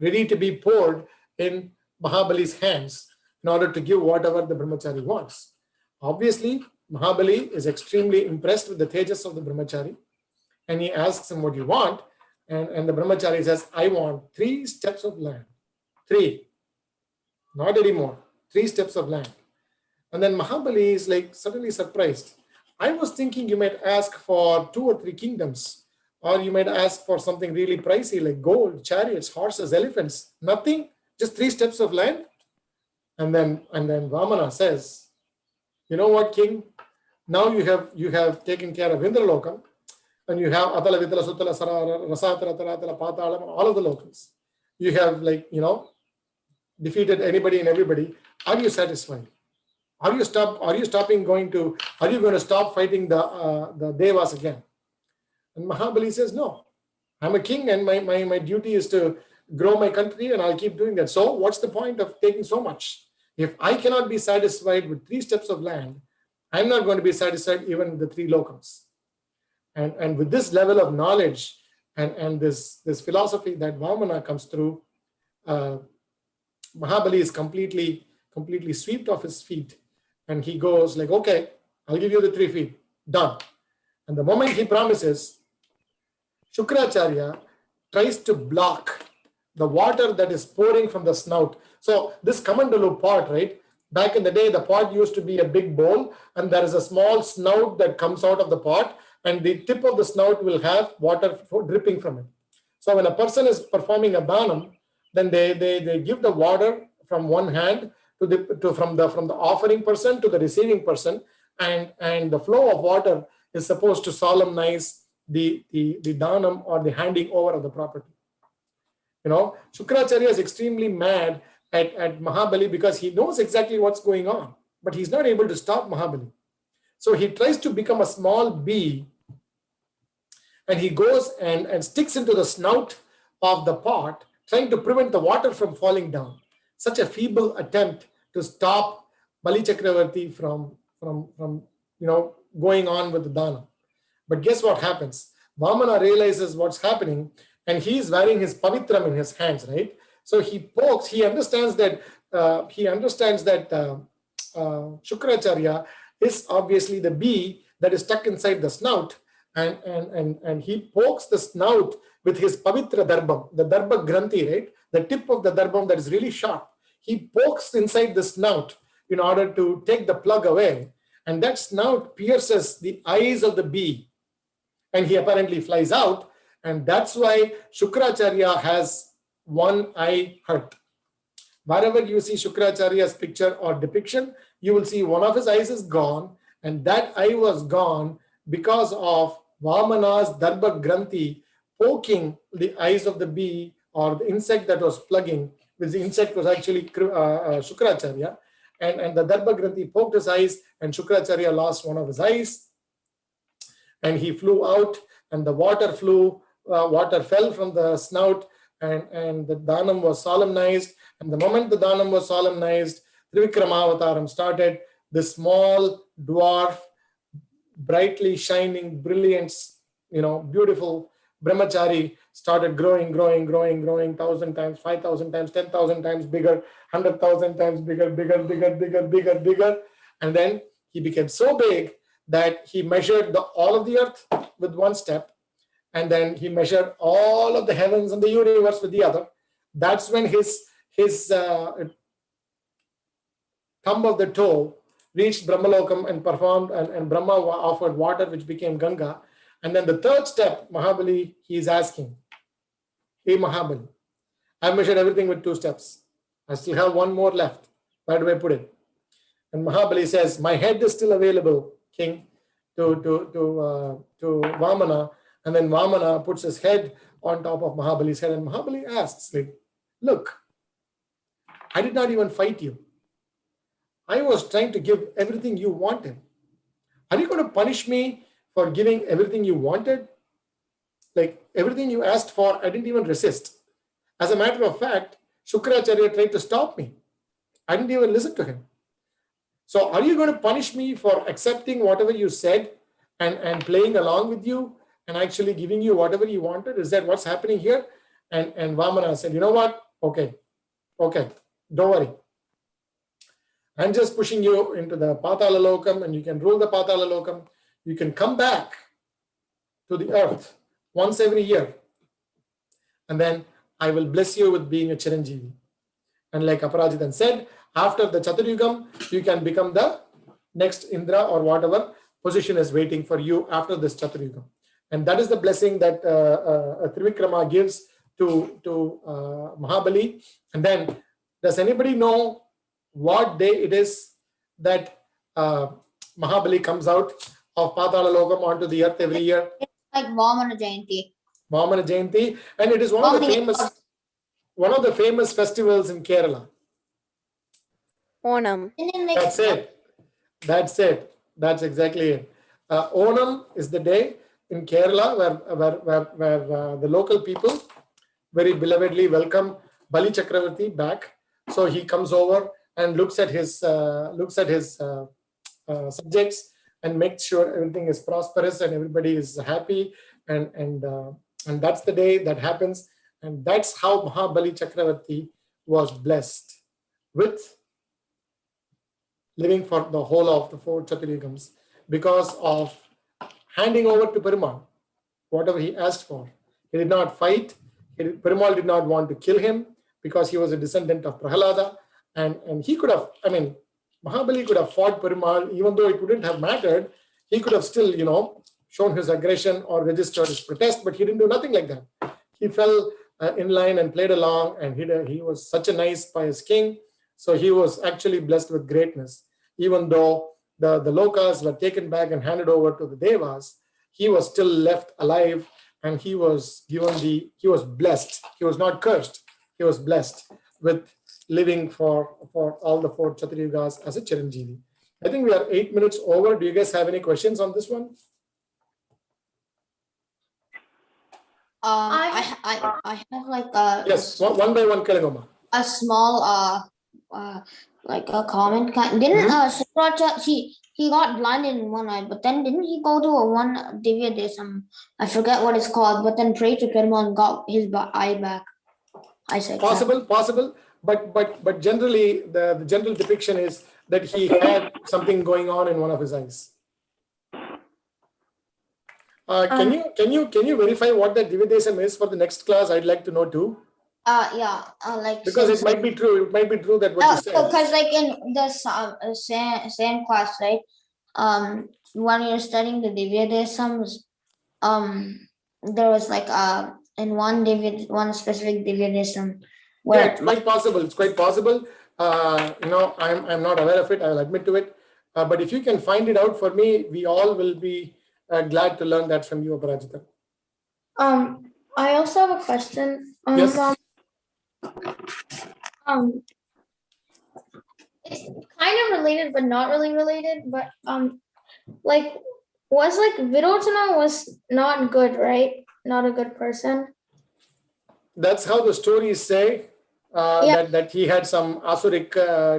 A: ready to be poured in Mahabali's hands in order to give whatever the brahmachari wants. Obviously, Mahabali is extremely impressed with the tejas of the brahmachari, and he asks him, what do you want? And the brahmachari says, I want 3 steps of land. 3, not anymore, 3 steps of land. And then Mahabali is like suddenly surprised. I was thinking you might ask for 2 or 3 kingdoms, or you might ask for something really pricey like gold, chariots, horses, elephants. Nothing, just 3 steps of land. And then Vamana says, you know what, king? Now you have taken care of Indralokam, and you have Atala, Vitala, Sutala, Sarara, Rasatara, Taratala, Patalam, all of the lokams. You have defeated anybody and everybody. Are you satisfied? Are you going to stop fighting the Devas again? And Mahabali says, no, I'm a king, and my duty is to grow my country, and I'll keep doing that. So what's the point of taking so much? If I cannot be satisfied with 3 steps of land, I'm not going to be satisfied even with the 3 lokams. And with this level of knowledge and this philosophy that Vamana comes through, Mahabali is completely swept off his feet, and he goes like, okay, I'll give you the 3 feet, done. And the moment he promises, Shukracharya tries to block the water that is pouring from the snout. So this Kamandalu pot, right? Back in the day, the pot used to be a big bowl, and there is a small snout that comes out of the pot, and the tip of the snout will have water dripping from it. So when a person is performing a danam, then they give the water from one hand from the offering person to the receiving person, and the flow of water is supposed to solemnize the danam or the handing over of the property. Shukracharya is extremely mad at Mahabali because he knows exactly what's going on, but he's not able to stop Mahabali. So he tries to become a small bee, and he goes and sticks into the snout of the pot, trying to prevent the water from falling down. Such a feeble attempt to stop Bali Chakravarti from going on with the dana. But guess what happens? Vamana realizes what's happening, and he is wearing his pavitram in his hands, right? So he pokes. He understands that Shukracharya is obviously the bee that is stuck inside the snout, and he pokes the snout with his pavitra darbam, the darba granthi, right? The tip of the darbam that is really sharp. He pokes inside the snout in order to take the plug away, and that snout pierces the eyes of the bee, and he apparently flies out, and that's why Shukracharya has one eye hurt. Wherever you see Shukracharya's picture or depiction, you will see one of his eyes is gone, and that eye was gone because of Vamana's Darba Granthi poking the eyes of the bee or the insect that was plugging. The insect was actually Shukracharya, and the Darba Granthi poked his eyes, and Shukracharya lost one of his eyes, and he flew out, and the water fell from the snout, and the danam was solemnized. And the moment the danam was solemnized, Trivikramavataram started. this small dwarf, brightly shining, brilliant, beautiful brahmachari started growing, 1,000 times, 5,000 times, 10,000 times bigger, 100,000 times bigger, bigger. And then he became so big that he measured all of the earth with one step. And then he measured all of the heavens and the universe with the other. That's when his thumb of the toe reached Brahmalokam and performed, and Brahma offered water, which became Ganga. And then the third step, Mahabali, he is asking, hey Mahabali, I've measured everything with 2 steps. I still have one more left. Where do I put it? And Mahabali says, my head is still available, king, to Vamana. And then Vamana puts his head on top of Mahabali's head. And Mahabali asks, look, I did not even fight you. I was trying to give everything you wanted. Are you going to punish me for giving everything you wanted? Like everything you asked for, I didn't even resist. As a matter of fact, Shukracharya tried to stop me. I didn't even listen to him. So are you going to punish me for accepting whatever you said and playing along with you and actually giving you whatever you wanted? Is that what's happening here? And Vamana said, you know what? Okay, don't worry. I'm just pushing you into the Patala Lokam, and you can rule the Patala Lokam. You can come back to the earth once every year. And then I will bless you with being a Chiranjeevi. And like Aparajitan said, after the Chaturyugam, you can become the next Indra or whatever position is waiting for you after this Chaturyugam. And that is the blessing that Trivikrama gives to Mahabali. And then, does anybody know what day it is that Mahabali comes out of Patala Lokam onto the earth every year?
D: It's like Vamana Jayanti.
A: Vamana Jayanti, and it is one of the famous festivals in Kerala.
E: Onam.
A: That's it. That's exactly it. Onam is the day in Kerala where the local people very belovedly welcome Bali Chakravarti back. So he comes over and looks at his subjects and makes sure everything is prosperous and everybody is happy, and that's the day that happens, and that's how Mahabali Chakravarti was blessed with living for the whole of the 4 Chaturyugams because of handing over to Perumal whatever he asked for. He did not fight. Perumal did not want to kill him because he was a descendant of Prahalada. And he could have, Mahabali could have fought Perumal, even though it wouldn't have mattered. He could have still, shown his aggression or registered his protest, but he didn't do nothing like that. He fell in line and played along, and he was such a nice, pious king. So he was actually blessed with greatness. Even though the Lokas were taken back and handed over to the Devas, he was still left alive, and he was blessed. He was not cursed. He was blessed with living for all the 4 Chaturyugas as a Chiranjeevi. I think we are 8 minutes over. Do you guys have any questions on this one?
D: I have like a
A: Yes, one by one, Kalagoma.
D: a small like a comment. Didn't Sukracha, he got blinded in one eye, but then didn't he go to a one Divya Desam? I forget what it's called, but then prayed to Perumal and got his eye back. I said
A: Possible, but generally the general depiction is that he had something going on in one of his eyes. Can you verify what that Dividesam is for the next class? I'd like to know too.
D: Like
A: because it might be true. It might be true that what you said.
D: Because like in the same class, right? When you're studying the Divya Desams, there was like in one specific Divya Desam where
A: it's quite possible. It's quite possible. I'm not aware of it. I'll admit to it. But if you can find it out for me, we all will be glad to learn that from you, Aparajita.
F: I also have a question.
A: Yes.
F: It's kind of related, but not really related. But Virochana was not good, right? Not a good person.
A: That's how the stories say.
F: Yeah.
A: That he had some asuric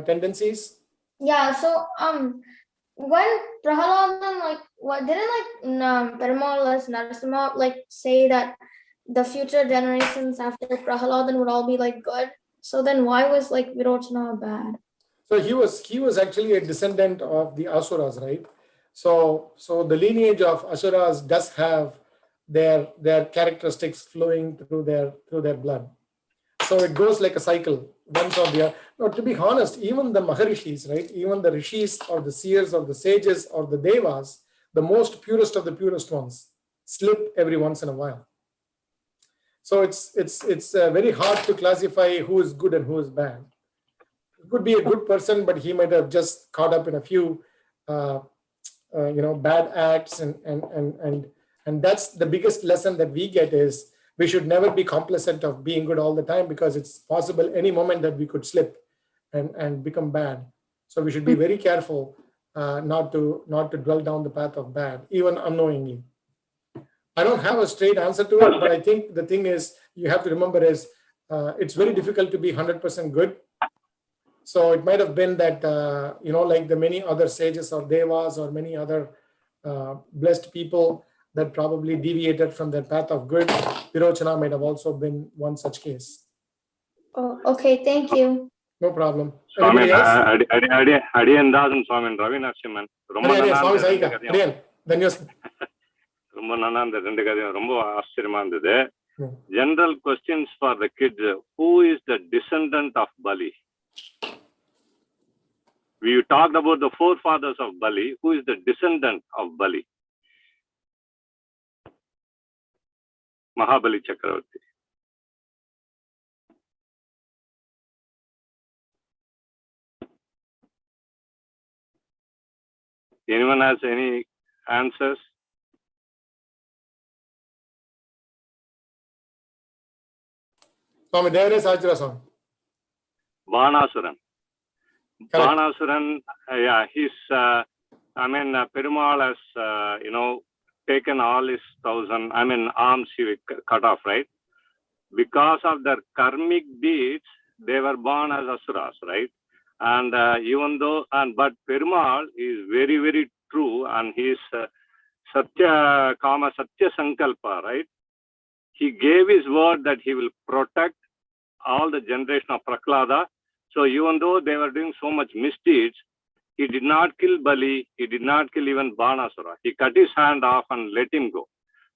A: tendencies.
F: Yeah, so when Prahaladan what didn't Perumal Narasimha say that the future generations after Prahaladan would all be good? So then why was Virochana bad?
A: So he was actually a descendant of the Asuras, right? So the lineage of Asuras does have their characteristics flowing through their blood. So it goes like a cycle, once or the other. Now, to be honest, even the Maharishis, right? Even the rishis or the seers or the sages or the devas, the most purest of the purest ones, slip every once in a while. So it's very hard to classify who is good and who is bad. He could be a good person, but he might have just caught up in a few, bad acts, and that's the biggest lesson that we get is we should never be complacent of being good all the time, because it's possible any moment that we could slip and become bad. So we should be very careful not to dwell down the path of bad, even unknowingly. I don't have a straight answer to it, but I think the thing is you have to remember is it's very difficult to be 100% good. So it might have been that, like the many other sages or devas or many other blessed people that probably deviated from their path of good, Virochana might have also been one such case.
F: Oh, okay, thank you.
A: No problem.
H: Swami,
A: Anybody else?
H: Adiyan Dasan Swami Ravi Narasimhan. ரொம்ப நல்லா அந்த ரெண்டு கதையும் ரொம்ப ஆச்சரியமா இருந்தது. General questions for the kids. Who is the descendant of Bali? We talked about the forefathers of Bali. Who is the descendant of Bali? Mahabali Chakravarti. Anyone has any answers?
A: Swami Devare Sajra Swami.
H: Banasuran. Banasuran, yeah, he's, Perumal has, taken all his 1,000, arms he cut off, right? Because of their karmic deeds, they were born as Asuras, right? And but Perumal is very, very true, and he is Satya Kama Satya Sankalpa, right? He gave his word that he will protect all the generation of Prahlada. So even though they were doing so much misdeeds, he did not kill Bali, he did not kill even Banasura. He cut his hand off and let him go.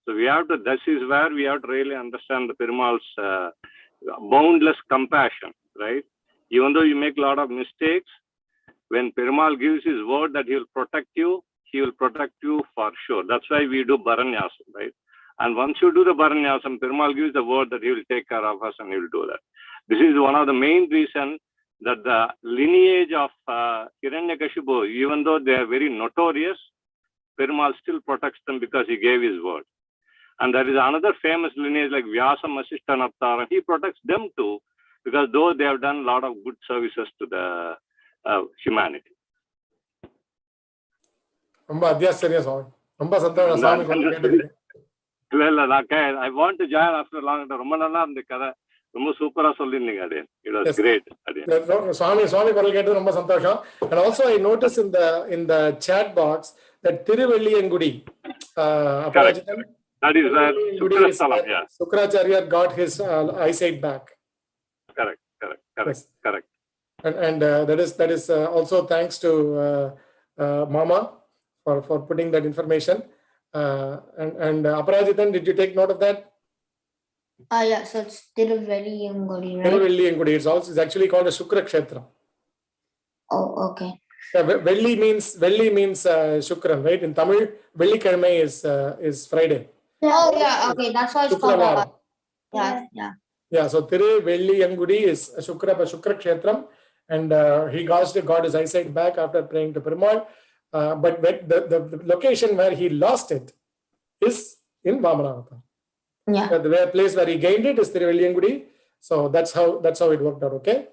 H: So this is where we have to really understand the Perumal's boundless compassion, right? Even though you make a lot of mistakes, when Perumal gives his word that he will protect you for sure. That's why we do Baranyasam, right? And once you do the Baranyasam, Perumal gives the word that he will take care of us and he will do that. This is one of the main reasons that the lineage of Hiranyakashipu, even though they are very notorious, Perumal still protects them because he gave his word. And there is another famous lineage like Vyasam, Vasishtha, Naptara. He protects them too, because though they have done a lot of good services to the humanity. I want to join after a long time. It was great.
A: And also I noticed in the chat box that Tiruvelliyangudi,
H: that is where
A: Sukracharya got his eyesight back.
H: Correct.
A: And that is also thanks to Mama for putting that information. And Aparajitan, did you take note of that?
D: Yeah, so it's Tiruvelliyangudi, right?
A: Tiruvelliyangudi. It's actually called a Shukra Kshetra.
D: Oh, okay.
A: Yeah, Velli means Shukran, right? In Tamil, Vellikazhai is Friday.
D: Oh, yeah, okay. That's why it's called.
A: Yeah, so Tiruvelliyangudi is a Shukra Kshetram, and he got his eyesight back after praying to Perumal. But the location where he lost it is in Vamanavata.
D: Yeah.
A: The place where he gained it is Tiruvelliyangudi. So that's how it worked out. Okay.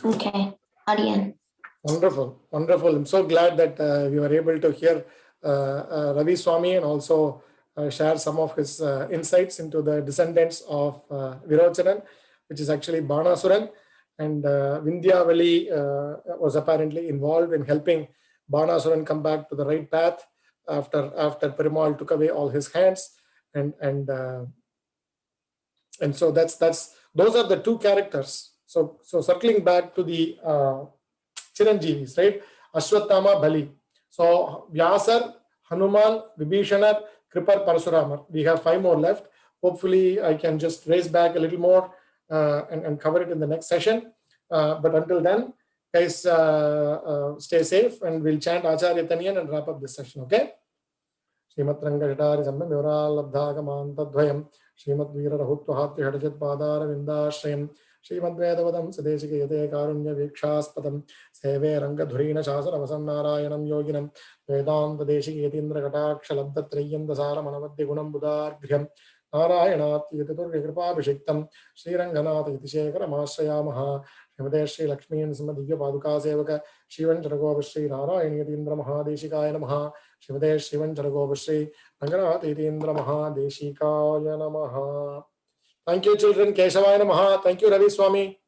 D: Okay. Adiyan.
A: Wonderful. I'm so glad that we were able to hear Ravi Swami and also share some of his insights into the descendants of Virochanan, which is actually Banasuran. and Vindhyavali was apparently involved in helping Banasuran come back to the right path after Perumal took away all his hands, and so those are the two characters. So circling back to the Chiranjeevis, right? Ashwatthama, Bali. So Vyasar, Hanuman, Vibhishanar, Kripar, Parasuramar. We have 5 more left. Hopefully, I can just race back a little more and cover it in the next session. But until then, guys, stay safe, and we'll chant Acharya Tanyan and wrap up this session, okay? Srimad Rangashatari Sammam Vivaralabdhagamantadvayam Srimad Veerarahutvahatri Hadajat Padara Vindashrayam Srimad Vedavadam Sadeshika Yate Karunya Vikshaspadam Seve Rangadhurina Shasanavasam Narayanam Yoginam Vedanta Deshika Yatindra Katakshalabdatrayandasara Manavadya Gunam Buddhargryam Narayanat Yataturya Kripabhishiktam Sri Ranganatha Yatishekara Mashrayamaha Srimade Sri Lakshmi and Samadhya Paduka Sevaka Shivan Charagopa Sri Narayana Yatindra Mahadeshikaya Namaha Shivade Shivan Charagovashri Ranganatha Yatindra Mahadeshikaya Namaha. Thank you, children. Keshavaya Namaha. Thank you, Ravi Swami.